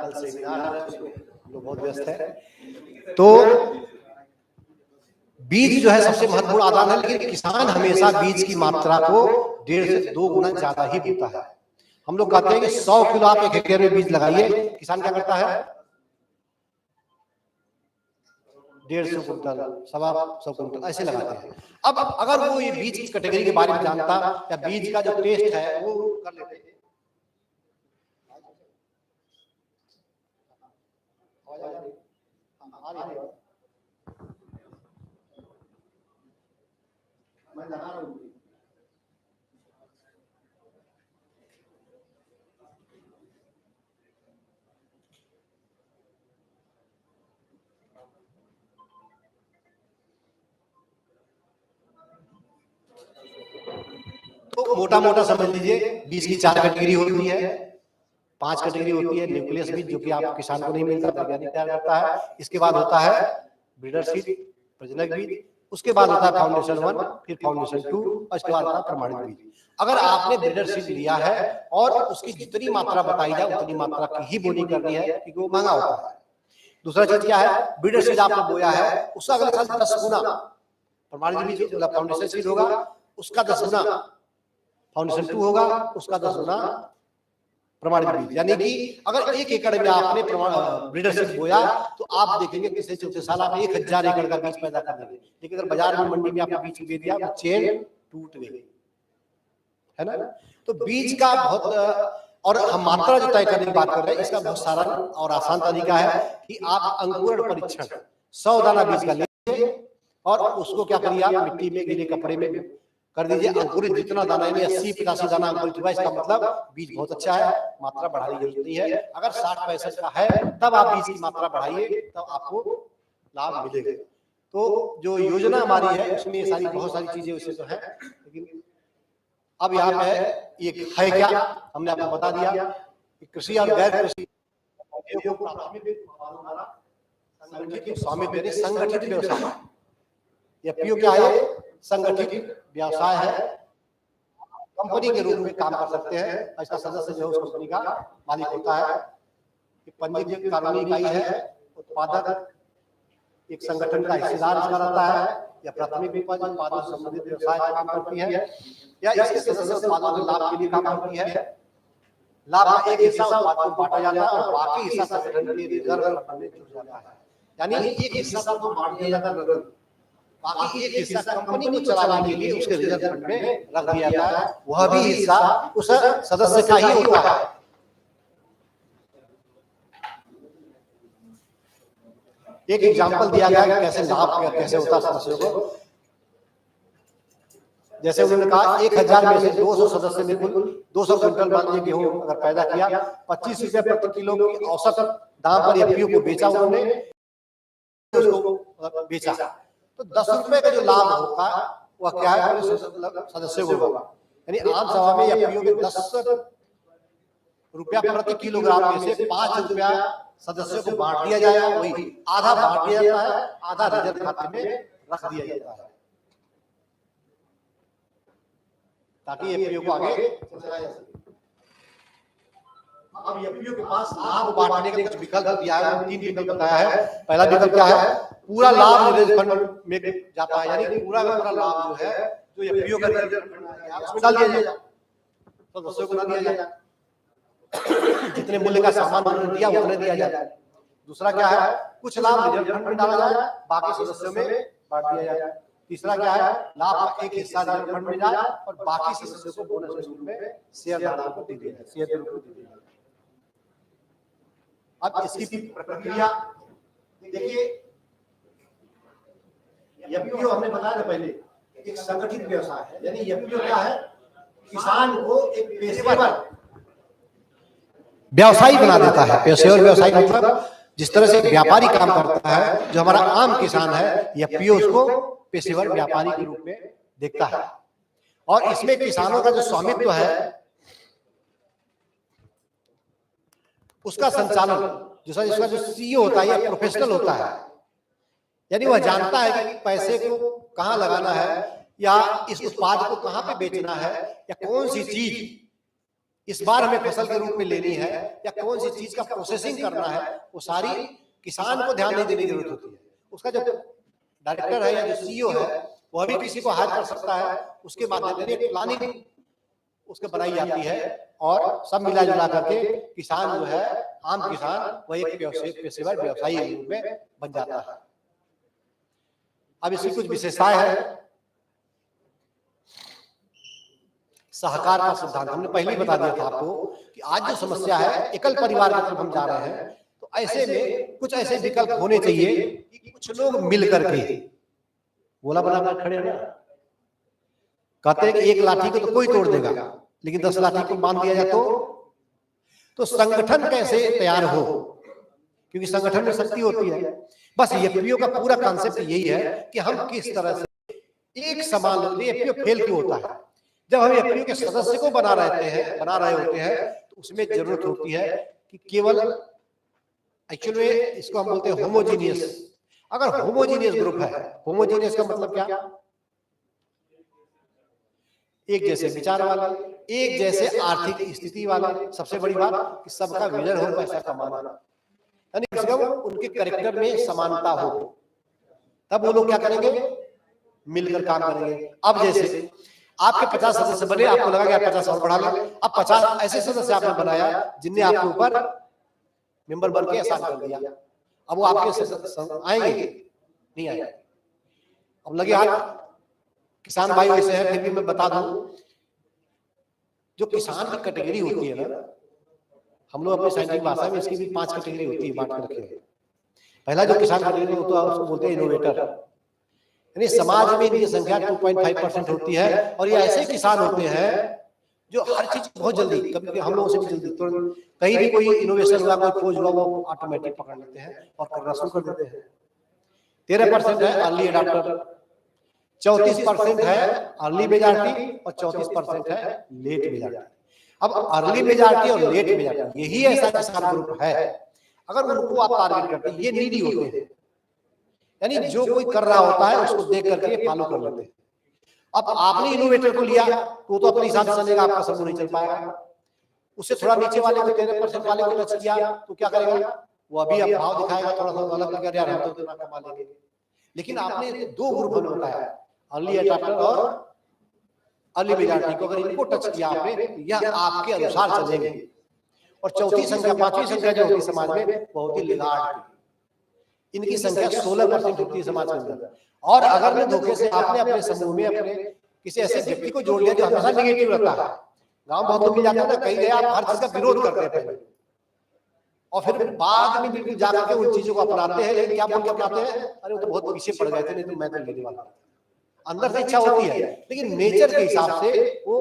कल सेमिनार है, लोग बहुत व्यस्त है। तो बीज जो है सबसे महत्वपूर्ण आदान है, लेकिन किसान हमेशा बीज की मात्रा को 1.5 से 2 गुना ज्यादा ही देता है। हम लोग कहते हैं कि 100 किलो आप 1 हेक्टेयर में बीज लगाइए, किसान क्या करता है 150 कुंटल, 125 कुंटल ऐसे लगाते हैं। अब अगर वो ये बीज की कैटेगरी के बारे में जानता या बीज का जो टेस्ट है वो कर लेते हैं। तो मोटा मोटा समझ लीजिए बीज की 4 कैटेगरी होती है, 5 कैटेगरी होती है। न्यूक्लियस बीज जो कि आप किसान को नहीं मिलता, वैज्ञानिक तैयार करता है। इसके बाद होता है ब्रीडर सीड, प्रजनक बीज। उसके बाद होता है फाउंडेशन 1, फिर फाउंडेशन 2, और इसके बाद होता है प्रमाणित बीज। अगर आपने ब्रीडर सीड लिया है और उसकी जितनी मात्रा बताई जाए उतनी मात्रा की ही बोनी करनी है, क्योंकि वो महंगा होता है। दूसरा चीज क्या है, ब्रीडर सीड आपने बोया है उसका अगले साल 10 गुना प्रमाणित बीज मतलब फाउंडेशन सीड होगा, उसका 10 गुना फाउंडेशन 2 होगा, उसका 10 गुना प्रमाणित बीज। यानी कि अगर 1 एकड़ में आपने ब्रीडर सीड बोया तो आप देखेंगे तीसरे चौथे साल आप 1000 एकड़ का बीज पैदा कर देंगे। लेकिन अगर बाजार में मंडी में आपने बीज दे दिया तो चेन टूट गई, है ना। तो बीज का बहुत, और हम मात्रा जो तय करने की बात कर रहे हैं, इसका बहुत सारा और आसान तरीका है कि आप अंकुरण परीक्षण 100 दाना बीज का लीजिए और उसको क्या करिए आप मिट्टी में गीले कपड़े में कर दीजिए। अंकुरित जितना दाना है 80-85 दाना अंकुरित हुआ, इसका मतलब बीज बहुत अच्छा है, मात्रा बढ़ाने की जरूरत नहीं है। अगर 60-65 का है तब आप बीज की मात्रा बढ़ाइए, तब आपको लाभ मिलेगा। तो जो योजना हमारी है उसमें सारी बहुत सारी चीजें उससे तो है, लेकिन अब यहाँ पे ये है क्या हमने आपको बता दिया कि कृषि और गैर कृषि स्वामित्व संगठित व्यवसाय, एफपीओ क्या है, संगठित व्यवसाय है। कंपनी के रूप में काम कर सकते हैं, इसका सदस्य जो है उस कंपनी का मालिक होता है। पंजीकृत कानूनी इकाई है, उत्पादक एक संगठन का हिस्सेदार इसका रहता है, या प्राथमिक उपज उत्पादों से संबंधित व्यवसाय का काम करती है, या इसके सदस्य उत्पादों के लाभ के लिए काम करती है। लाभ का एक हिस्सा उत्पाद को बांटा जाता है और बाकी हिस्सा संगठन के रिजर्व फंड में जुड़ जाता है। यानी एक हिस्सा को बांट दिया जाता है, बाकी एक हिस्सा कंपनी को चलाने के लिए उसके रिजर्व फंड में रख दिया जाता है। वह भी हिस्सा उस सदस्य का ही होता है। एक एग्जांपल दिया गया है कैसे लाभ कैसे होता है सदस्यों को। जैसे उन्होंने कहा 1000 में से 200 सदस्य ने कुल 200 क्विंटल मान लीजिए गेहूं अगर पैदा किया, 25 रुपए प्रति किलो की औसत दाम पर एफपीओ को बेचा उन्होंने, उसको बेचा, तो 10 रुपए का जो लाभ होगा वह क्या है, पूरे सदस्यों को होगा। यानी आम सभा में एफपीओ के 10 रुपया प्रति किलोग्राम में से 5 रुपया सदस्यों को बांट दिया जाएगा, वही आधा बांट दिया जाता है, आधा रिजर्व खाते में रख दिया जाता है, ताकि एफपीओ को आगे चलाया जा सके। अब एफपीओ के पास लाभ बांटने का कुछ विकल्प दिया है, 3 विकल्प बताया है। पहला विकल्प क्या है, पूरा लाभ रिजर्व फंड में जाता है, यानी पूरा का पूरा लाभ जो है, जो एफपीओ का रिजर्व फंड है उसमें डाल दिया जाएगा, सदस्यों को ना दिया जाएगा, जितने मूल्य का सामान उन्होंने दिया उतने दिया जाए। दूसरा क्या है, कुछ लाभ रिजर्व फंड में डाला जाए, बाकी सदस्यों में बांट दिया जाए। तीसरा क्या है, लाभ का एक हिस्सा रिजर्व फंड में जाए और बाकी सदस्यों को बोनस के रूप में शेयरधारकों को दे दिया जाए, शेयर के रूप में दे दिया जाए। अब इसकी प्रक्रिया देखिए, एफपीओ हमने बताया था पहले एक संगठित व्यवसाय है, यानी एफपीओ क्या है, किसान को एक पेशेवर व्यवसायी बना देता है। पेशेवर व्यवसायी मतलब जिस तरह से एक व्यापारी काम करता है, जो हमारा आम किसान है, एफपीओ उसको पेशेवर व्यापारी के रूप में देखता है। और इसमें किसानों का जो स्वामित्व है उसका संचालन, जिसका जो सीईओ होता है या प्रोफेशनल होता है, यानी वह जानता है कि पैसे को कहाँ लगाना है, या इस उत्पाद को कहाँ पे बेचना है, या कौन सी चीज इस बार हमें फसल के रूप में लेनी है, या कौन सी चीज का प्रोसेसिंग करना है, वो सारी किसान को ध्यान नहीं देने की जरूरत होती है। उसका जो डायरेक्टर है या जो सीईओ है वह भी किसी को हायर कर सकता है, उसके माध्यम से प्लानिंग उसके बनाई जाती है और सब मिला जुला करके किसान जो है, आम किसान, वह एक पेशेवर व्यवसायी के रूप में बन जाता है। अब इसकी कुछ विशेषताएं हैं। सहकार का सिद्धांत हमने पहले ही बता दिया था आपको कि आज जो समस्या है एकल परिवार की तरफ हम जा रहे हैं, तो ऐसे में कुछ ऐसे विकल्प होने चाहिए कि कुछ लोग मिल करके गोला बनाकर खड़े हैं। कहते हैं कि एक लाठी को तो कोई तोड़ देगा, लेकिन 10 लाठी को बांध दिया जाए तो संगठन कैसे तैयार हो, क्योंकि संगठन में शक्ति होती है। बस एफपीओ का पूरा कॉन्सेप्ट यही है कि हम किस तरह से एक समान, एफपीओ फेल क्यों होता है, जब हम एफपीओ के सदस्य को बना रहे होते हैं तो उसमें जरूरत होती है कि केवल एक्चुअली इसको हम बोलते हैं होमोजीनियस। अगर होमोजीनियस ग्रुप है, होमोजीनियस का मतलब क्या, एक जैसे विचार वाले, एक जैसे आर्थिक स्थिति वाले, सबसे बड़ी बात कि सबका विजन हो पैसा कमाना, यानी कम से कम उनके कैरेक्टर में समानता हो, तब वो लोग क्या करेंगे, मिलकर काम करेंगे। अब जैसे आपके 50 सदस्य बने, आपको लगा कि आप 50 और बढ़ा लें, अब 50 ऐसे सदस्य आपने बनाया जिनने आपके ऊपर मेंबर बन के आसान कर दिया, अब वो आपके आएंगे नहीं आएंगे। अब लगे हाथ किसान भाई वैसे हैं, फिर भी मैं बता दूं, जो किसान की कैटेगरी होती है ना, हम लोग अपने साइंटिफिक भाषा में इसकी भी 5 कैटेगरी होती है, बांट के रखे हैं। पहला जो किसान कैटेगरी होता है उसको बोलते हैं इनोवेटर, यानी समाज में इनकी संख्या 2.5% होती है, और ये ऐसे किसान होते हैं जो हर चीज बहुत जल्दी, कभी हम लोगों से भी जल्दी, तो कहीं भी कोई इनोवेशन हुआ, कोई खोज हुआ, वो ऑटोमेटिक पकड़ लेते हैं और करना शुरू कर देते हैं। 13% है अर्ली अडॉप्टर, 34% है अर्ली मेजॉरिटी और 34% है लेट मेजॉरिटी। अब अर्ली मेजॉरिटी और लेट मेजॉरिटी यही ऐसा किसान ग्रुप है, अगर उनको आप टारगेट करते हैं, ये नीडी होते हैं, यानी जो कोई कर रहा होता है उसको देख करके फॉलो कर लेते हैं। अब आपने इनोवेटर को लिया तो अपने हिसाब से चलेगा, आपका समूह नहीं चल पाएगा। उससे थोड़ा नीचे वाले को, 13% वाले को टच किया तो क्या करेगा, वो अभी अब भाव दिखाएगा, थोड़ा सा अलग लगे, यार हम तो इतना कमा लेंगे। लेकिन आपने 2 ग्रुप में बताया, अर्ली अडॉप्टर और अर्ली मेजॉरिटी को, अगर इनको टच किया आपने तो यह आपके अनुसार चलेंगे। और चौथी संख्या, 5वीं संख्या जो होती समाज में, बहुत ही लिगार्ड, इनकी संख्या 16% होती है समाज के अंदर। और अगर मैं धोखे से आपने अपने समूह में अपने किसी ऐसे व्यक्ति को जोड़ लिया जो हमेशा नेगेटिव रहता है, गांव बहुत लोग जाते हैं ना, कहीं गए आप हर चीज का विरोध करते हैं पहले, और फिर बाद में बिल्कुल जाकर के उन चीजों को अपनाते हैं, लेकिन क्या बोल के अपनाते हैं, अरे वो तो बहुत पीछे पड़ गए थे, नहीं तो मैं तो लेने वाला था। अंदर से इच्छा होती है, लेकिन नेचर के हिसाब से वो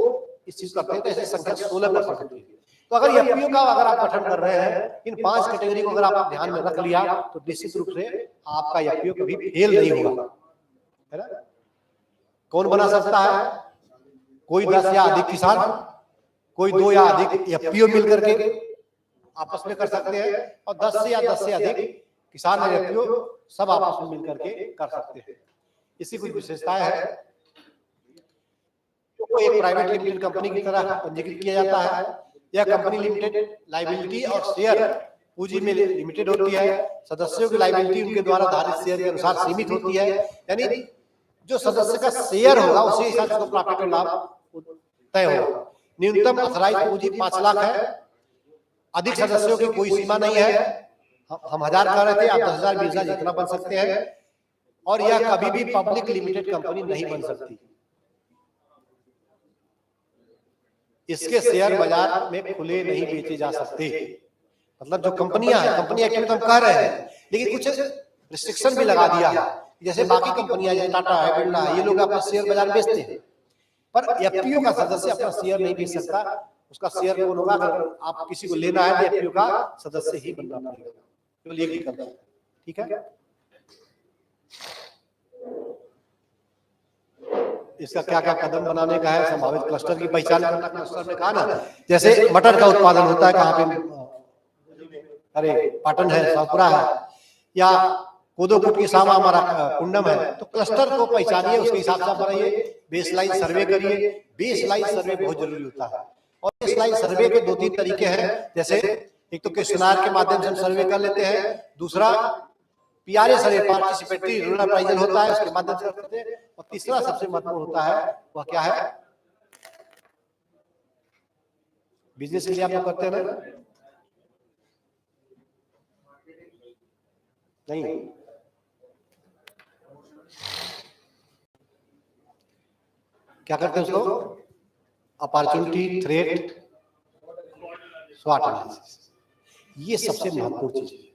इस चीज करते हैं। तो ऐसे संख्या 16% होती है। तो अगर एफपीओ का अगर आप गठन कर रहे हैं, इन 5 कैटेगरी को अगर आप ध्यान में रख लिया तो निश्चित रूप से आपका एफपीओ कभी फेल नहीं होगा, है ना। कौन बना सकता है? कोई 10 या अधिक किसान, कोई 2 या अधिक एफपीओ मिलकर के आपस में कर सकते हैं, और 10 से अधिक किसान और एफपीओ सब आपस में मिलकर के कर सकते हैं। इसकी कुछ विशेषताएं है। तो एक प्राइवेट लिमिटेड कंपनी की तरह पंजीकृत किया जाता है। यह कंपनी लिमिटेड लायबिलिटी और शेयर पूंजी में लिमिटेड होती है। सदस्यों की लायबिलिटी उनके द्वारा धारित शेयर के अनुसार सीमित होती है, यानी जो सदस्य का शेयर होगा उसी हिसाब से प्रॉफिट और लाभ तय होगा। न्यूनतम अथराइज्ड पूंजी 5 लाख है। अधिक सदस्यों की कोई सीमा नहीं है। हम 1000 कह रहे थे, आप 10,000 20,000 जितना बन सकते हैं। और यह कभी भी पब्लिक लिमिटेड कंपनी नहीं बन सकती। इसके शेयर बाजार में खुले नहीं बेचे जा सकते। मतलब जो कंपनियां हैं, कंपनी एक्ट में तो हम कह रहे हैं, लेकिन कुछ रिस्ट्रिक्शन भी लगा दिया है। जैसे बाकी कंपनियां जैसे टाटा है, बिरला है, ये लोग अपना शेयर बाजार बेचते हैं, पर एफपीओ का सदस्य अपना शेयर नहीं बेच सकता। उसका शेयर कौन होगा? अगर आप किसी को लेना है तो एफपीओ का सदस्य ही बनना पड़ेगा। केवल एक ही करता है, ठीक है। इसका क्या क्या कदम बनाने का है? संभावित क्लस्टर की पहचान करना। क्लस्टर में कहा ना, जैसे मटर का उत्पादन होता है कहाँ पे, अरे पाटन है, शाहपुरा है, या कोदो कुट की सामा हमारा कुंडम है, तो क्लस्टर को पहचानिए, उसके हिसाब से बनाइए। बेसलाइन सर्वे करिए। बेसलाइन सर्वे बहुत जरूरी होता है। और बेसलाइन सर्वे के 2-3 तरीके हैं। जैसे एक तो क्वेश्चनर के माध्यम से हम सर्वे कर लेते हैं, दूसरा पीआरए सर्वे, पार्टिसिपेटरी रूरल अप्राइजल होता है, उसके माध्यम से करते हैं, और तीसरा सबसे महत्वपूर्ण होता है, वह क्या है? बिजनेस के लिए आप लोग करते हैं ना? नहीं, क्या करते हैं उसको? अपॉर्चुनिटी, थ्रेट, स्वॉट एनालिसिस। ये सबसे महत्वपूर्ण चीज है।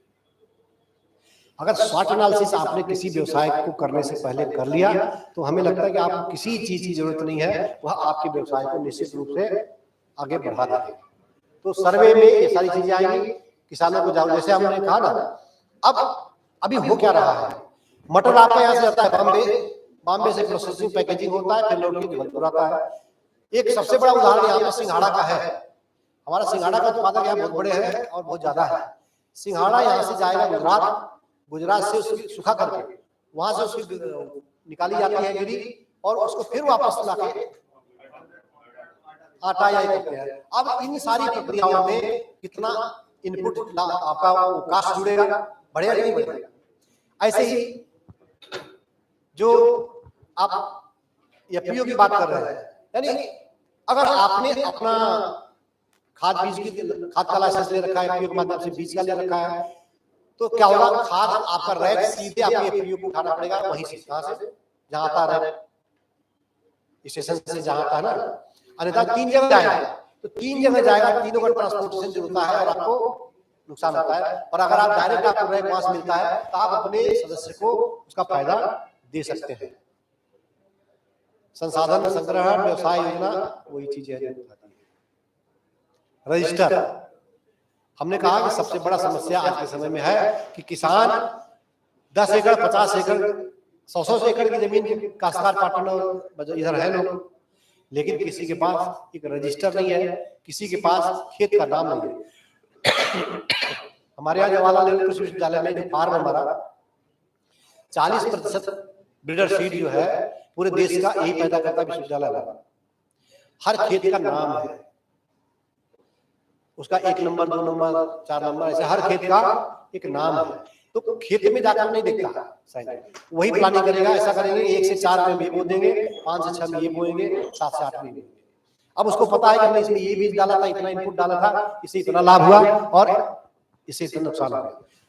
अगर स्वॉट एनालिसिस आपने किसी व्यवसाय को करने से पहले कर लिया तो हमें लगता है कि आपको किसी चीज की जरूरत नहीं है, वह आपके व्यवसाय को निश्चित रूप से आगे बढ़ा देगा। तो सर्वे में ये सारी चीजें आएंगी। किसानों को जाओ, जैसे हमने कहा ना, अब अभी हो क्या रहा है? मटर आपका यहाँ से जाता है बॉम्बे से प्रोसेसिंग पैकेजिंग होता है, फिर लौट के जबलपुर आता है। एक सबसे बड़ा उदाहरण यहाँ पे सिंघाड़ा का है। हमारा सिंघाड़ा का उत्पादक यहाँ बहुत बड़े हैं और बहुत ज्यादा है। सिंघाड़ा यहाँ से जाएगा गुजरात से उसकी सुखा करके वहां से उसकी निकाली जाती है गिरी, और उसको फिर वापस लाके आटा या करते हैं। अब इन सारी प्रक्रियाओं में कितना इनपुट आपका कास्ट जुड़ेगा, बढ़ेगा नहीं बढ़ेगा? ऐसे ही जो आप एफपीओ की बात कर रहे हैं, यानी अगर आपने अपना खाद का लाइसेंस ले रखा है, एफपीओ के माध्यम से बीज का ले रखा है, तो क्या होगा? खाद आपका रैक सीधे आपके एफपीओ को उठाना पड़ेगा, वहीं से, कहां से? जहां आता है स्टेशन से, जहां आता है ना। अन्यथा 3 जगह जाएगा, तो 3 जगह जाएगा, तीनों का ट्रांसपोर्टेशन जो होता है और आपको नुकसान होता है। और अगर आप डायरेक्ट आपको रैक वहां से मिलता है तो आप अपने सदस्य को उसका फायदा दे सकते हैं। संसाधन संग्रहण व्यवसाय योजना वही चीज है। रजिस्टर, हमने कहा कि सबसे बड़ा समस्या आज के समय में है कि किसान 10 एकड़ 50 एकड़ 100 एकड़ की जमीन के काश्तकार पाटन और इधर है लोग, लेकिन किसी के पास एक रजिस्टर नहीं है, किसी के पास खेत का नाम नहीं है। हमारे यहाँ जवाहरलाल नेहरू कृषि विश्वविद्यालय में जो फार्म हमारा 40% ब्रीडर सीड जो है पूरे देश का यही पैदा करता है विश्वविद्यालय में। हर खेत का नाम है, उसका 1 नंबर 2 नंबर 4 नंबर, ऐसे हर खेत का एक नाम है। तो खेत में जाकर नहीं देखता साइंटिस्ट, वही प्लानिंग करेगा, ऐसा करेंगे 1 से 4 में ये बो देंगे, 5 से 6 में ये बोएंगे, 7 से 8 में। अब उसको पता है कि हमने इसमें ये बीज डाला था, इतना इनपुट डाला था, इससे इतना लाभ हुआ और इससे इतना नुकसान हुआ।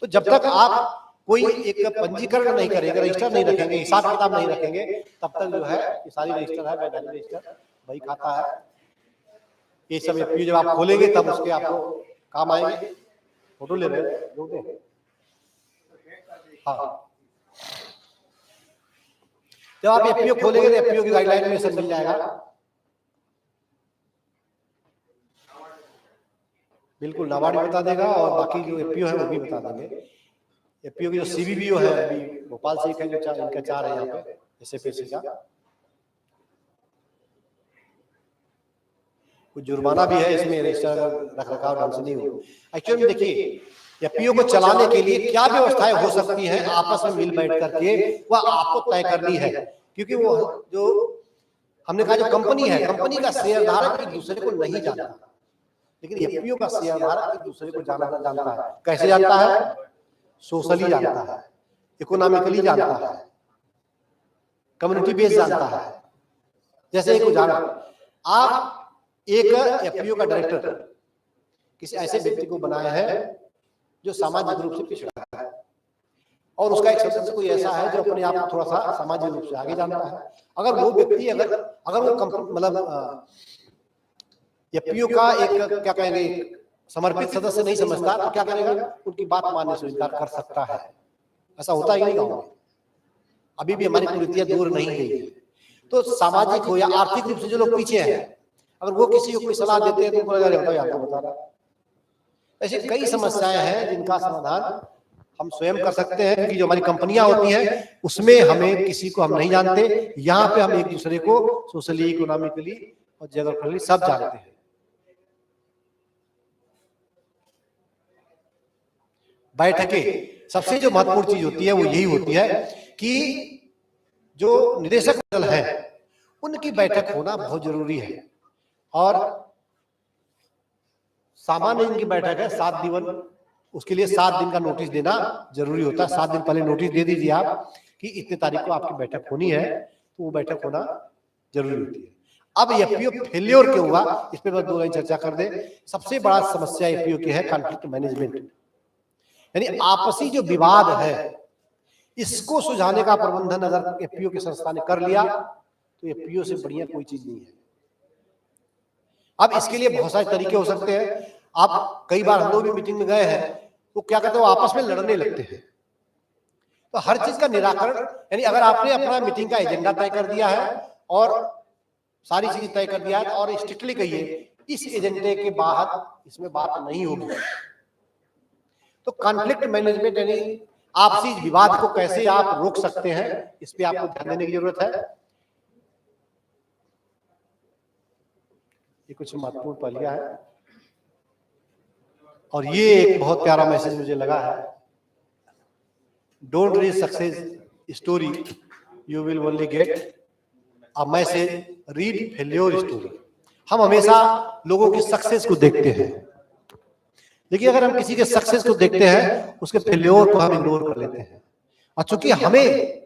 तो जब तक आप कोई एक पंजीकरण नहीं करेंगे, रजिस्टर नहीं रखेंगे, हिसाब किताब नहीं रखेंगे, तब तक जो है ये सारी रजिस्टर है, वैधानिक रजिस्टर वही खाता है। ये सब एफपीओ जब आप खोलेंगे तब उसके आपको काम आएंगे। फोटो ले रहे हैं, हाँ। जब आप एफपीओ खोलेंगे तो एफपीओ की गाइडलाइन में सब मिल जाएगा। बिल्कुल नाबार्ड बता देगा और बाकी जो एफपीओ है वो भी बता देंगे। एफपीओ की जो सीबीबीओ है अभी भोपाल से इनका 4 है यहाँ पे एसएफएसी का। कुछ जुर्माना भी है इसमें, रजिस्टर रख रखाव ढंग से नहीं हो। एक्चुअली में देखिए एफपीओ को चलाने के लिए क्या व्यवस्थाएं हो सकती हैं आपस में मिल बैठ करके वह आपको तय करनी है, क्योंकि वो जो हमने कहा जो कंपनी है, कंपनी का शेयरधारक एक दूसरे को नहीं जानता, लेकिन एफपीओ का शेयरधारक एक दूसरे को जानता है। कैसे जानता है? सोशली जानता है, इकोनॉमिकली जानता है, कम्युनिटी बेस जानता है। जैसे एक उदाहरण, आप एक एफपीओ का डायरेक्टर किसी ऐसे व्यक्ति को बनाया है जो सामाजिक रूप से पिछड़ा है और उसका एक सदस्य कोई ऐसा है जो अपने आप को थोड़ा सा सामाजिक रूप से आगे जानता है। अगर वो व्यक्ति अगर वो मतलब एफपीओ का एक क्या कहेंगे समर्पित सदस्य नहीं समझता तो क्या करेगा? उनकी बात मानने से इनकार कर सकता है। ऐसा होता ही नहीं गाँव में, अभी भी हमारी कुरीतियां दूर नहीं गई है। तो सामाजिक हो या आर्थिक रूप से जो लोग पीछे हैं, अगर वो किसी को कोई सलाह देते हैं तो उनको लगा आपको बता रहा। ऐसी कई समस्याएं हैं जिनका समाधान हम स्वयं कर सकते हैं, क्योंकि जो हमारी कंपनियां होती हैं उसमें हमें किसी को हम नहीं जानते। यहाँ पे हम एक दूसरे को सोशली, इकोनॉमिकली और जियोग्राफिकली सब जानते हैं। बैठकें सबसे जो महत्वपूर्ण चीज होती है वो यही होती है कि जो निदेशक मंडल है उनकी बैठक होना बहुत जरूरी है। और सामान्य इनकी बैठक है 7 दिन, उसके लिए 7 दिन का नोटिस देना जरूरी होता है। 7 दिन पहले नोटिस दे दीजिए आप कि इतने तारीख को आपकी बैठक होनी है, तो वो बैठक होना जरूरी होती है। अब एफपीओ फेल्योर क्यों हुआ, इस पर बस 2 लाइन चर्चा कर दे। सबसे बड़ा समस्या एफपीओ की है कॉन्फ्लिक्ट मैनेजमेंट, यानी आपसी जो विवाद है इसको सुलझाने का प्रबंधन अगर एफपीओ की संस्था ने कर लिया तो एफपीओ से बढ़िया कोई चीज नहीं है। अब इसके लिए बहुत सारे तरीके हो सकते हैं। आप कई बार हम लोग भी मीटिंग में गए हैं तो क्या कहते हैं, वो आपस में लड़ने लगते हैं। तो हर चीज का निराकरण, यानी अगर आपने अपना मीटिंग का एजेंडा तय कर दिया है और सारी चीजें तय कर दिया है और स्ट्रिक्टली कहिए इस एजेंडे के बाहर इसमें बात नहीं होगी, तो कॉन्फ्लिक्ट मैनेजमेंट यानी आपसी विवाद को कैसे आप रोक सकते हैं, इस पे आपको ध्यान देने की जरूरत है। ये कुछ महत्वपूर्ण पहलुआं है और ये एक बहुत प्यारा मैसेज मुझे लगा है, don't read success story, you will only get a message, read failure story. हम हमेशा लोगों की सक्सेस को देखते हैं, लेकिन अगर हम किसी के सक्सेस को देखते हैं उसके फेल्योर को हम इग्नोर कर लेते हैं। और चूंकि हमें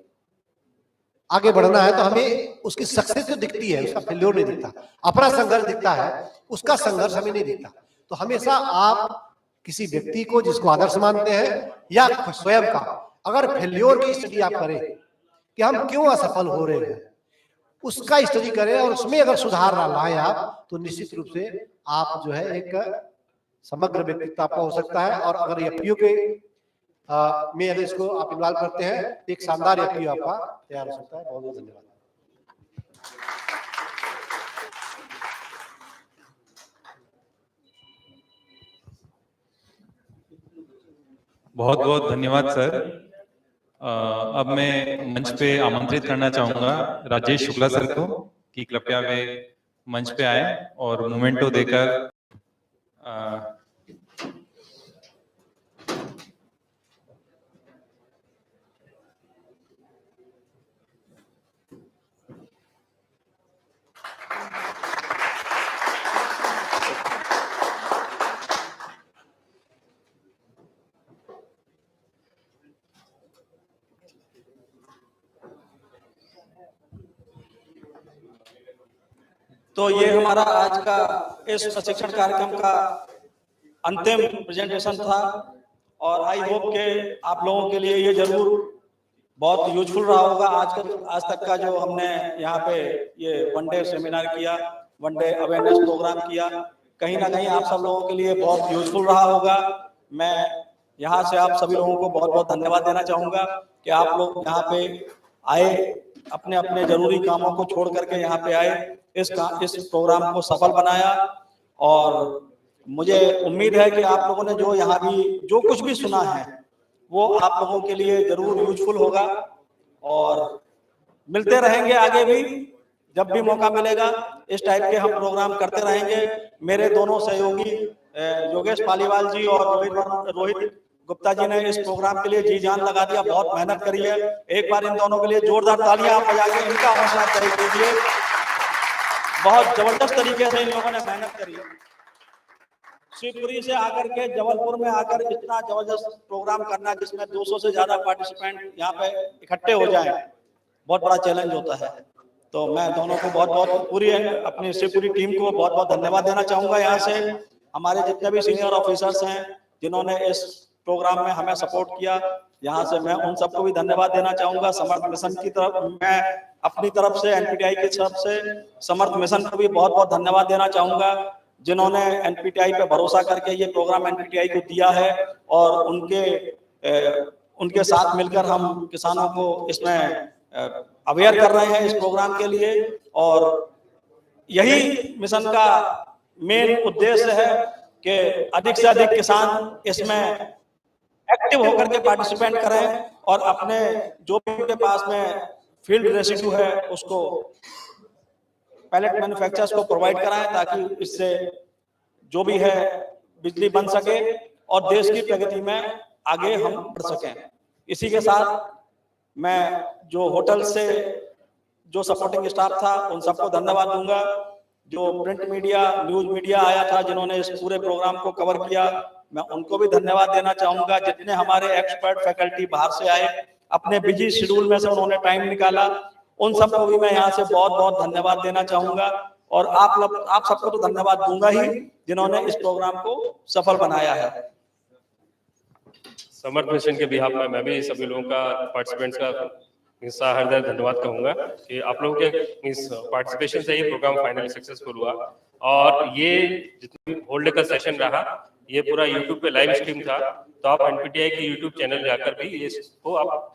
आगे बढ़ना है तो हमें उसकी सक्सेस तो दिखती है, उसका फेल्योर नहीं दिखता। अपना संघर्ष दिखता है, उसका संघर्ष हमें नहीं दिखता। तो हमेशा आप किसी व्यक्ति को जिसको आदर्श मानते हैं या स्वयं का, अगर फेल्योर की स्टडी आप करें कि हम क्यों असफल हो रहे हैं, उसका स्टडी करें और उसमें अगर सुधार लाएं आप, तो निश्चित रूप से आप जो है एक समग्र व्यक्तित्व आपका हो सकता है। और अगर एफपीओ के में अगर इसको आप इन्वॉल्व करते हैं तो एक शानदार एफपीओ आपका तैयार हो सकता है। बहुत बहुत धन्यवाद। बहुत बहुत धन्यवाद सर। अब मैं मंच पे आमंत्रित करना चाहूंगा राजेश शुक्ला सर को कि कृपया वे मंच पे आए और मोमेंटो देकर तो ये हमारा आज का इस प्रशिक्षण कार्यक्रम का अंतिम प्रेजेंटेशन था और आई होप के आप लोगों के लिए ये जरूर बहुत यूजफुल रहा होगा। आज तक का जो हमने यहाँ पे ये वनडे सेमिनार किया, वनडे अवेयरनेस प्रोग्राम किया, कहीं ना कहीं आप सब लोगों के लिए बहुत यूजफुल रहा होगा। मैं यहाँ से आप सभी लोगों को बहुत बहुत धन्यवाद देना चाहूँगा कि आप लोग यहाँ पे आए, अपने अपने जरूरी कामों को छोड़ करके यहाँ पे आए, इस प्रोग्राम को सफल बनाया। और मुझे उम्मीद है कि आप लोगों ने जो यहाँ भी जो कुछ भी सुना है वो आप लोगों के लिए जरूर यूजफुल होगा। और मिलते रहेंगे आगे भी, जब भी मौका मिलेगा इस टाइप के हम प्रोग्राम करते रहेंगे। मेरे दोनों सहयोगी योगेश पालीवाल जी और रोहित गुप्ता जी ने इस प्रोग्राम के लिए जी जान लगा दिया, बहुत मेहनत करी है। एक बार इन दोनों के लिए जोरदार तालियां आप बजा के इनका हौसला अफजाई कीजिए। बहुत जबरदस्त तरीके से इन लोगों ने मेहनत करी है। शिवपुरी से आकर के जबलपुर में आकर इतना जबरदस्त प्रोग्राम करना, जिसमें 200 से ज्यादा पार्टिसिपेंट यहाँ पे इकट्ठे हो जाएं, बहुत बड़ा चैलेंज होता है। तो मैं दोनों को बहुत बहुत पूरी अपनी शिवपुरी टीम को बहुत बहुत धन्यवाद देना चाहूंगा। यहाँ से हमारे जितने भी सीनियर ऑफिसर्स हैं जिन्होंने इस प्रोग्राम में हमें सपोर्ट किया, यहाँ से मैं उन सबको भी धन्यवाद देना चाहूंगा। समर्थ मिशन की तरफ मैं अपनी तरफ से, एनपीटीआई की तरफ से समर्थ मिशन को भी बहुत बहुत धन्यवाद देना चाहूंगा, जिन्होंने एनपीटीआई पे भरोसा करके ये प्रोग्राम एनपीटीआई को दिया है। और उनके साथ मिलकर हम किसानों को इसमें अवेयर कर रहे हैं इस प्रोग्राम के लिए। और यही मिशन का मेन उद्देश्य है कि अधिक से अधिक किसान इसमें एक्टिव होकर के पार्टिसिपेंट करें और अपने जो भी उनके पास में फील्ड रेसिड्यू है उसको पैलेट मैन्युफैक्चरर्स को प्रोवाइड कराएं, ताकि इससे जो भी है बिजली बन सके और देश की प्रगति में आगे हम बढ़ सकें। इसी के साथ मैं जो होटल से जो सपोर्टिंग स्टाफ था उन सबको धन्यवाद दूंगा। जो प्रिंट मीडिया, न्यूज मीडिया आया था जिन्होंने इस पूरे प्रोग्राम को कवर किया, मैं उनको भी धन्यवाद देना चाहूंगा। जितने हमारे एक्सपर्ट फैकल्टी बाहर से आए, अपने बिजी शेड्यूल में से उन्होंने टाइम निकाला, उन सबको भी मैं यहाँ से बहुत बहुत धन्यवाद देना चाहूंगा। और आप सबको तो धन्यवाद दूंगा ही जिन्होंने इस प्रोग्राम को सफल बनाया है। समर्थ मिशन के बिहाफ में मैं भी सभी लोगों का, पार्टिसिपेंट्स का हिस्सा हृदय धन्यवाद कहूंगा कि आप लोगों के इस पार्टिसिपेशन से ये प्रोग्राम फाइनली सक्सेसफुल हुआ। और ये जितनी होल्ड का सेशन रहा, ये पूरा यूट्यूब पे लाइव स्ट्रीम था, तो आप एनपीटीआई के यूट्यूब चैनल जाकर भी इसको आप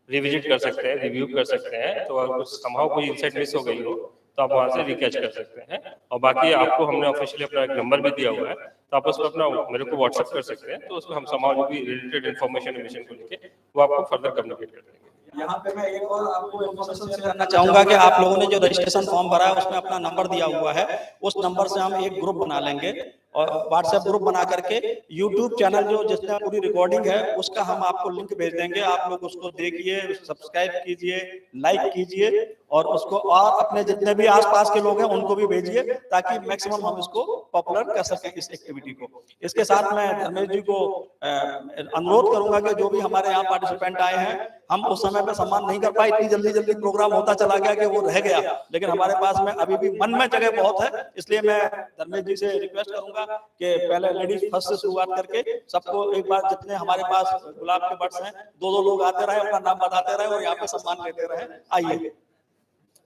रिविजिट कर सकते हैं, रिव्यू कर सकते हैं। तो अगर कुछ समाव कोई इनसाइट मिस हो गई हो तो आप वहां से रिकैच कर सकते हैं। और बाकी आपको हमने ऑफिशियली अपना एक नंबर भी दिया हुआ है, तो आप उस पर अपना मेरे को व्हाट्सएप कर सकते हैं। तो उसमें हम समाव जो भी रिलेटेड इन्फॉर्मेशन मिशन को लेके वो आपको फर्दर कम्युनिकेट कर देंगे। यहाँ पे मैं एक और आपको इन्फॉर्मेशन शेयर करना चाहूंगा कि आप लोगों ने जो रजिस्ट्रेशन फॉर्म भरा है उसमें अपना नंबर दिया हुआ है, उस नंबर से हम एक ग्रुप बना लेंगे और व्हाट्सएप ग्रुप बना करके यूट्यूब चैनल जो जिसमें पूरी रिकॉर्डिंग है उसका हम आपको लिंक भेज देंगे। आप लोग उसको देखिए, सब्सक्राइब कीजिए, लाइक कीजिए और उसको और अपने जितने भी आसपास के लोग हैं उनको भी भेजिए, ताकि मैक्सिमम हम इसको पॉपुलर कर सकें इस एक्टिविटी को। इसके साथ मैं धर्मेश जी को अनुरोध करूंगा कि जो भी हमारे यहाँ पार्टिसिपेंट आए हैं, हम उस समय पे सम्मान नहीं कर पाए, इतनी जल्दी प्रोग्राम होता चला गया कि वो रह गया, लेकिन हमारे पास में अभी भी मन में जगह बहुत है। इसलिए मैं धर्मेश जी से रिक्वेस्ट करूंगा कि पहले लेडीज फर्स्ट से शुरुआत करके सबको एक बार, जितने हमारे पास गुलाब के बर्ड्स हैं, दो लोग आते रहे, अपना नाम बताते रहे और यहाँ पे सम्मान लेते रहे। आइए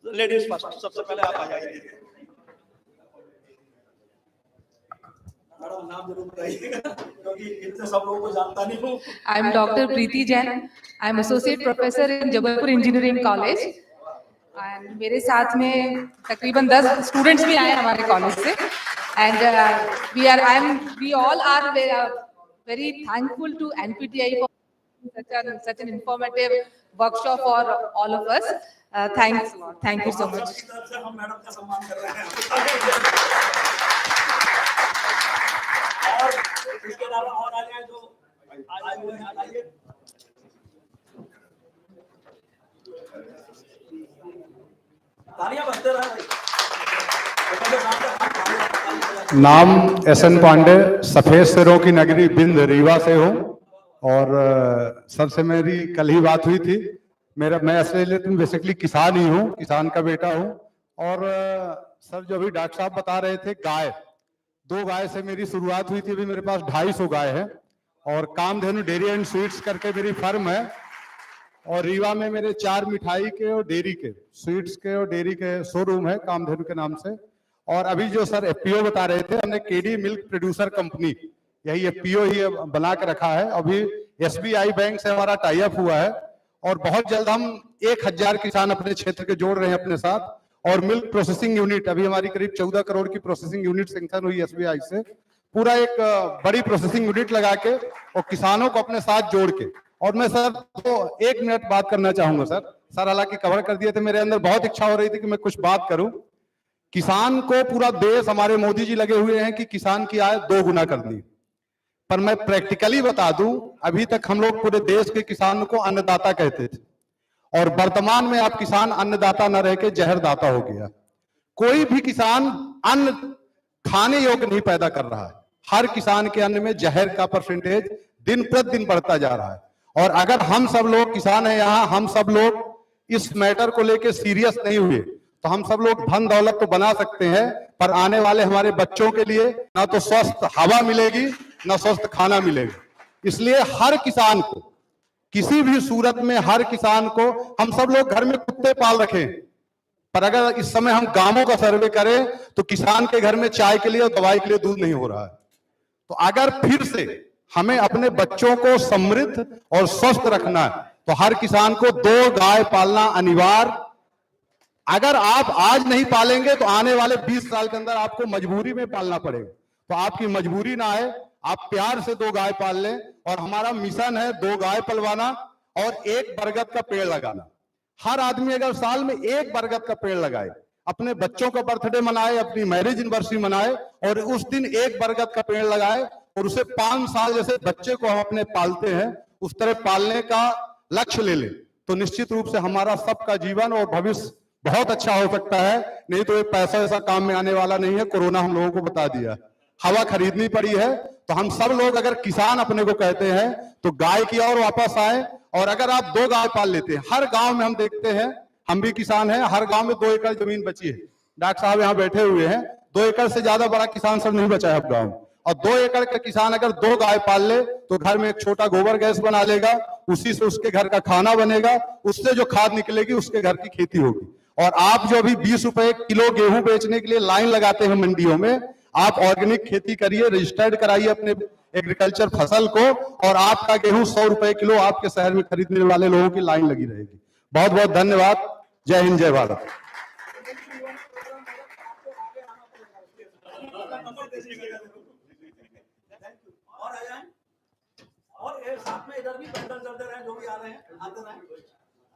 लेडीज फर्स्ट, सबसे पहले आप आ जाइए। मैडम नाम जरूर बताइएगा क्योंकि इतने सब लोगों को जानता नहीं हूँ। I am doctor Preeti Jain, I am associate professor in Jabalpur engineering college. And मेरे साथ में तकरीबन 10 स्टूडेंट्स भी आए हमारे कॉलेज से। And we all are very thankful to NPTI for such an informative workshop for all of us. Thanks a lot. Thank you so much. हम madam का सम्मान कर रहे हैं। और इसके अलावा और आगे जो आए हुए हैं, आइए। तालियां बजते रहे। नाम एसएन पांडे, सफेद सिरों की नगरी बिंद रीवा से हूँ। और सबसे मेरी कल ही बात हुई थी। मैं असली बेसिकली किसान ही हूँ, किसान का बेटा हूँ। और सर जो अभी डॉक्टर साहब बता रहे थे, गाय, 2 गाय से मेरी शुरुआत हुई थी। अभी मेरे पास 250 गाय है और कामधेनु डेयरी एंड स्वीट्स करके मेरी फर्म है। और रीवा में मेरे 4 मिठाई के और डेयरी के, स्वीट्स के और डेयरी के शोरूम है कामधेनु के नाम से। और अभी जो सर एफपीओ बता रहे थे, हमने केडी मिल्क प्रोड्यूसर कंपनी, यही एफपीओ ही बना के रखा है। अभी एसबीआई बैंक से हमारा टाई अप हुआ है और बहुत जल्द हम 1000 किसान अपने क्षेत्र के जोड़ रहे हैं अपने साथ। और मिल्क प्रोसेसिंग यूनिट, अभी हमारी करीब 14 करोड़ की प्रोसेसिंग यूनिट सैंक्शन हुई SBI से, पूरा एक बड़ी प्रोसेसिंग यूनिट लगा के और किसानों को अपने साथ जोड़ के। और मैं सर तो 1 मिनट बात करना चाहूंगा सर हालांकि कवर कर दिए थे, मेरे अंदर बहुत इच्छा हो रही थी कि मैं कुछ बात करूं। किसान को पूरा देश, हमारे मोदी जी लगे हुए हैं कि किसान की आय 2 गुना कर दी, पर मैं प्रैक्टिकली बता दूं, अभी तक हम लोग पूरे देश के किसान को अन्नदाता कहते थे, और वर्तमान में आप किसान अन्नदाता न रह के जहरदाता हो गया। कोई भी किसान अन्न खाने योग्य नहीं पैदा कर रहा है, हर किसान के अन्न में जहर का परसेंटेज दिन प्रतिदिन बढ़ता जा रहा है। और अगर हम सब लोग किसान हैं यहाँ, हम सब लोग इस मैटर को लेके सीरियस नहीं हुए तो हम सब लोग धन दौलत तो बना सकते हैं, पर आने वाले हमारे बच्चों के लिए ना तो स्वस्थ हवा मिलेगी ना स्वस्थ खाना मिलेगा। इसलिए हर किसान को, किसी भी सूरत में हर किसान को, हम सब लोग घर में कुत्ते पाल रखे, पर अगर इस समय हम गांवों का सर्वे करें तो किसान के घर में चाय के लिए और दवाई के लिए दूध नहीं हो रहा है। तो अगर फिर से हमें अपने बच्चों को समृद्ध और स्वस्थ रखना है तो हर किसान को 2 गाय पालना अनिवार्य। अगर आप आज नहीं पालेंगे तो आने वाले 20 साल के अंदर आपको मजबूरी में पालना पड़ेगा। तो आपकी मजबूरी ना आए, आप प्यार से 2 गाय पाल लें। और हमारा मिशन है 2 गाय पलवाना और 1 बरगद का पेड़ लगाना। हर आदमी अगर साल में 1 बरगद का पेड़ लगाए, अपने बच्चों का बर्थडे मनाए, अपनी मैरिज एनिवर्सरी मनाए और उस दिन 1 बरगद का पेड़ लगाए और उसे 5 साल जैसे बच्चे को हम अपने पालते हैं उस तरह पालने का लक्ष्य ले ले, तो निश्चित रूप से हमारा सबका जीवन और भविष्य बहुत अच्छा हो सकता है। नहीं तो ये पैसा ऐसा काम में आने वाला नहीं है। कोरोना हम लोगों को बता दिया, हवा खरीदनी पड़ी है। तो हम सब लोग अगर किसान अपने को कहते हैं तो गाय की ओर वापस आए। और अगर आप 2 गाय पाल लेते हैं, हर गांव में हम देखते हैं, हम भी किसान हैं, हर गांव में 2 एकड़ जमीन बची है। डॉक्टर साहब यहाँ बैठे हुए हैं, 2 एकड़ से ज्यादा बड़ा किसान सब नहीं बचा है अब गाँव। और 2 एकड़ का किसान अगर 2 गाय पाल ले तो घर में एक छोटा गोबर गैस बना लेगा, उसी से उसके घर का खाना बनेगा, उससे जो खाद निकलेगी उसके घर की खेती होगी। और आप जो अभी 20 रुपए किलो गेहूं बेचने के लिए लाइन लगाते हैं मंडियों में, आप ऑर्गेनिक खेती करिए, रजिस्टर्ड कराइए अपने एग्रीकल्चर फसल को, और आपका गेहूं 100 रुपए किलो आपके शहर में खरीदने वाले लोगों की लाइन लगी रहेगी। बहुत बहुत धन्यवाद। जय हिंद, जय भारत।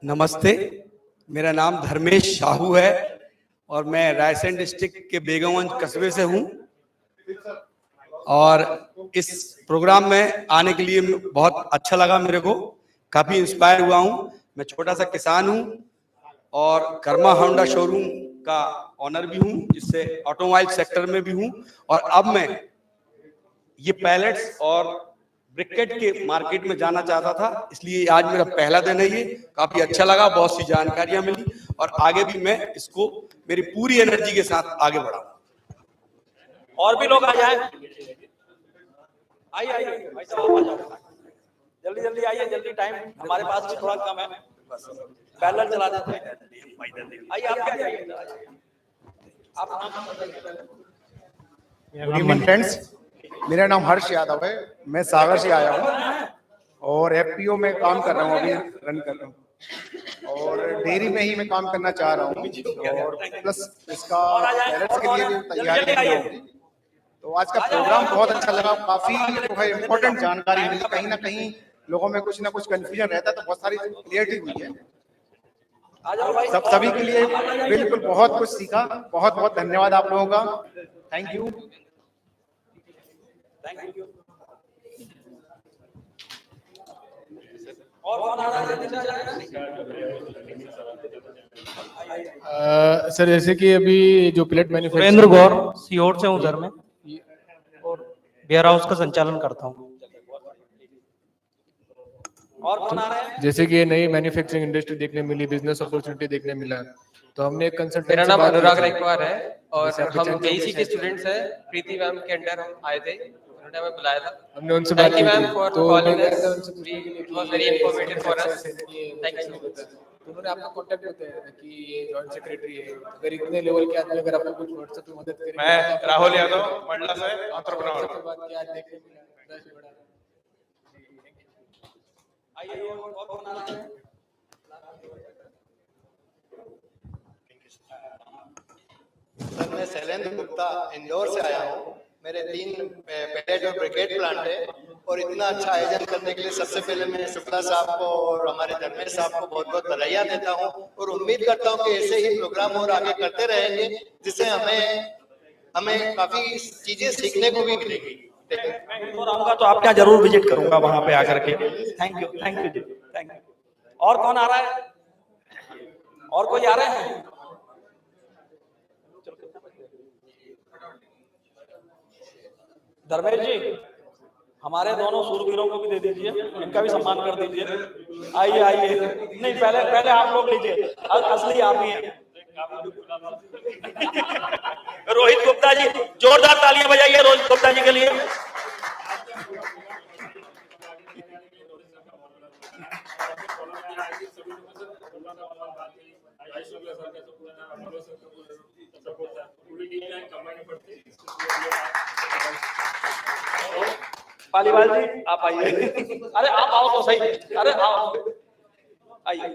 नमस्ते, मेरा नाम धर्मेश साहू है और मैं रायसेन डिस्ट्रिक्ट के बेगमगंज कस्बे से हूं। और इस प्रोग्राम में आने के लिए बहुत अच्छा लगा, मेरे को काफी इंस्पायर हुआ हूं। मैं छोटा सा किसान हूं और कर्मा होंडा शोरूम का ऑनर भी हूं, जिससे ऑटोमोबाइल सेक्टर में भी हूं। और अब मैं ये पैलेट्स और ब्रिकेट के मार्केट में जाना चाहता था, इसलिए आज मेरा पहला दिन है। ये काफी अच्छा लगा, बहुत सी जानकारियां मिली और आगे भी मैं इसको मेरी पूरी एनर्जी के साथ आगे बढ़ाऊंगा। और भी लोग आ जाए, आइए भाई साहब, आ जाओ, जल्दी जल्दी आइए, जल्दी, टाइम हमारे पास भी थोड़ा कम है, पैरेलल चला देते हैं। आइए, आप क्या आइए, गुड इवनिंग फ्रेंड्स, मेरा नाम हर्ष यादव है, मैं सागर से आया हूँ और FPO में काम कर रहा हूँ, अभी रन कर रहा हूँ और डेयरी में ही मैं काम करना चाह रहा हूँ और प्लस इसका पैलेट्स के लिए भी तैयारी होगी। तो आज का प्रोग्राम बहुत अच्छा लगा, काफी जो है इम्पोर्टेंट जानकारी मिली। कहीं ना कहीं लोगों में कुछ ना कुछ कंफ्यूजन रहता है, तो बहुत सारी क्लियरिटी हुई है। सभी के लिए बिल्कुल बहुत कुछ सीखा। बहुत बहुत धन्यवाद आप लोगों का। Thank you. सर, जैसे कि अभी जो प्लेट सुरेंद्र गौर सीहोर से हूँ सर मैं, और वेयर हाउस का संचालन करता हूँ। और कौन आ रहा है? जैसे कि नई मैन्युफैक्चरिंग इंडस्ट्री देखने मिली, बिजनेस अपॉर्चुनिटी देखने मिला, तो हमने एक कंसल्टेंट। मेरा नाम अनुराग रायकवार है और हम जेईसी के स्टूडेंट्स हैं। प्रीति मैम के अंडर हम आए थे, उन्होंने हमें बुलाया था। हमने उनसे बात की मैम फॉर कॉलिंग अस, थी, it was very informative for us. Thank you so much. उन्होंने आपका कांटेक्ट बताया था कि ये जॉइंट सेक्रेटरी है, अगर इतने लेवल के आदमी अगर आपको कुछ व्हाट्सएप पे मदद करें। मैं राहुल यादव मंडला से एंटरप्रेन्योर। आइए, और कौन आ रहा है? सर मैं शैलेंद्र गुप्ता इंदौर से आया हूँ। मेरे 3 पैलेट और ब्रिकेट प्लांट है और इतना अच्छा आयोजन करने के लिए सबसे पहले मैं शुक्ला साहब को और हमारे धर्मेश साहब को बहुत बहुत बधाइयाँ देता हूँ और उम्मीद करता हूँ कि ऐसे ही प्रोग्राम और आगे करते रहेंगे, जिससे हमें काफी चीजें सीखने को भी मिलेगी। मैं इंदौर आऊंगा तो आपके यहाँ जरूर विजिट करूंगा वहां पे आकर के। Thank you ji, thank you. और कौन आ रहा है? और कोई आ रहे हैं? धर्मेश जी, हमारे दोनों सूरवीरों को भी दे दीजिए, इनका भी सम्मान कर दीजिए। आइए आइए, नहीं पहले आप लोग लीजिए, असली आप ही हैं। रोहित गुप्ता जी, जोरदार तालियां बजाइए रोहित गुप्ता जी के लिए। पालीवाल जी आप आइए। अरे आप आओ तो सही, अरे आओ आइए,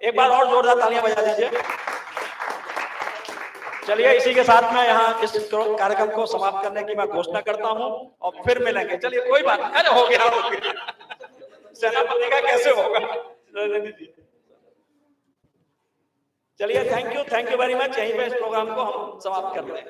एक बार और जोरदार तालियां बजा दीजिए। चलिए इसी के साथ में यहाँ इस कार्यक्रम को समाप्त करने की मैं घोषणा करता हूँ और फिर मिलेंगे। चलिए कोई बात नहीं, अरे हो गया सेनापति का कैसे होगा। चलिए थैंक यू वेरी मच। यहीं पे इस प्रोग्राम को हम समाप्त कर रहे हैं।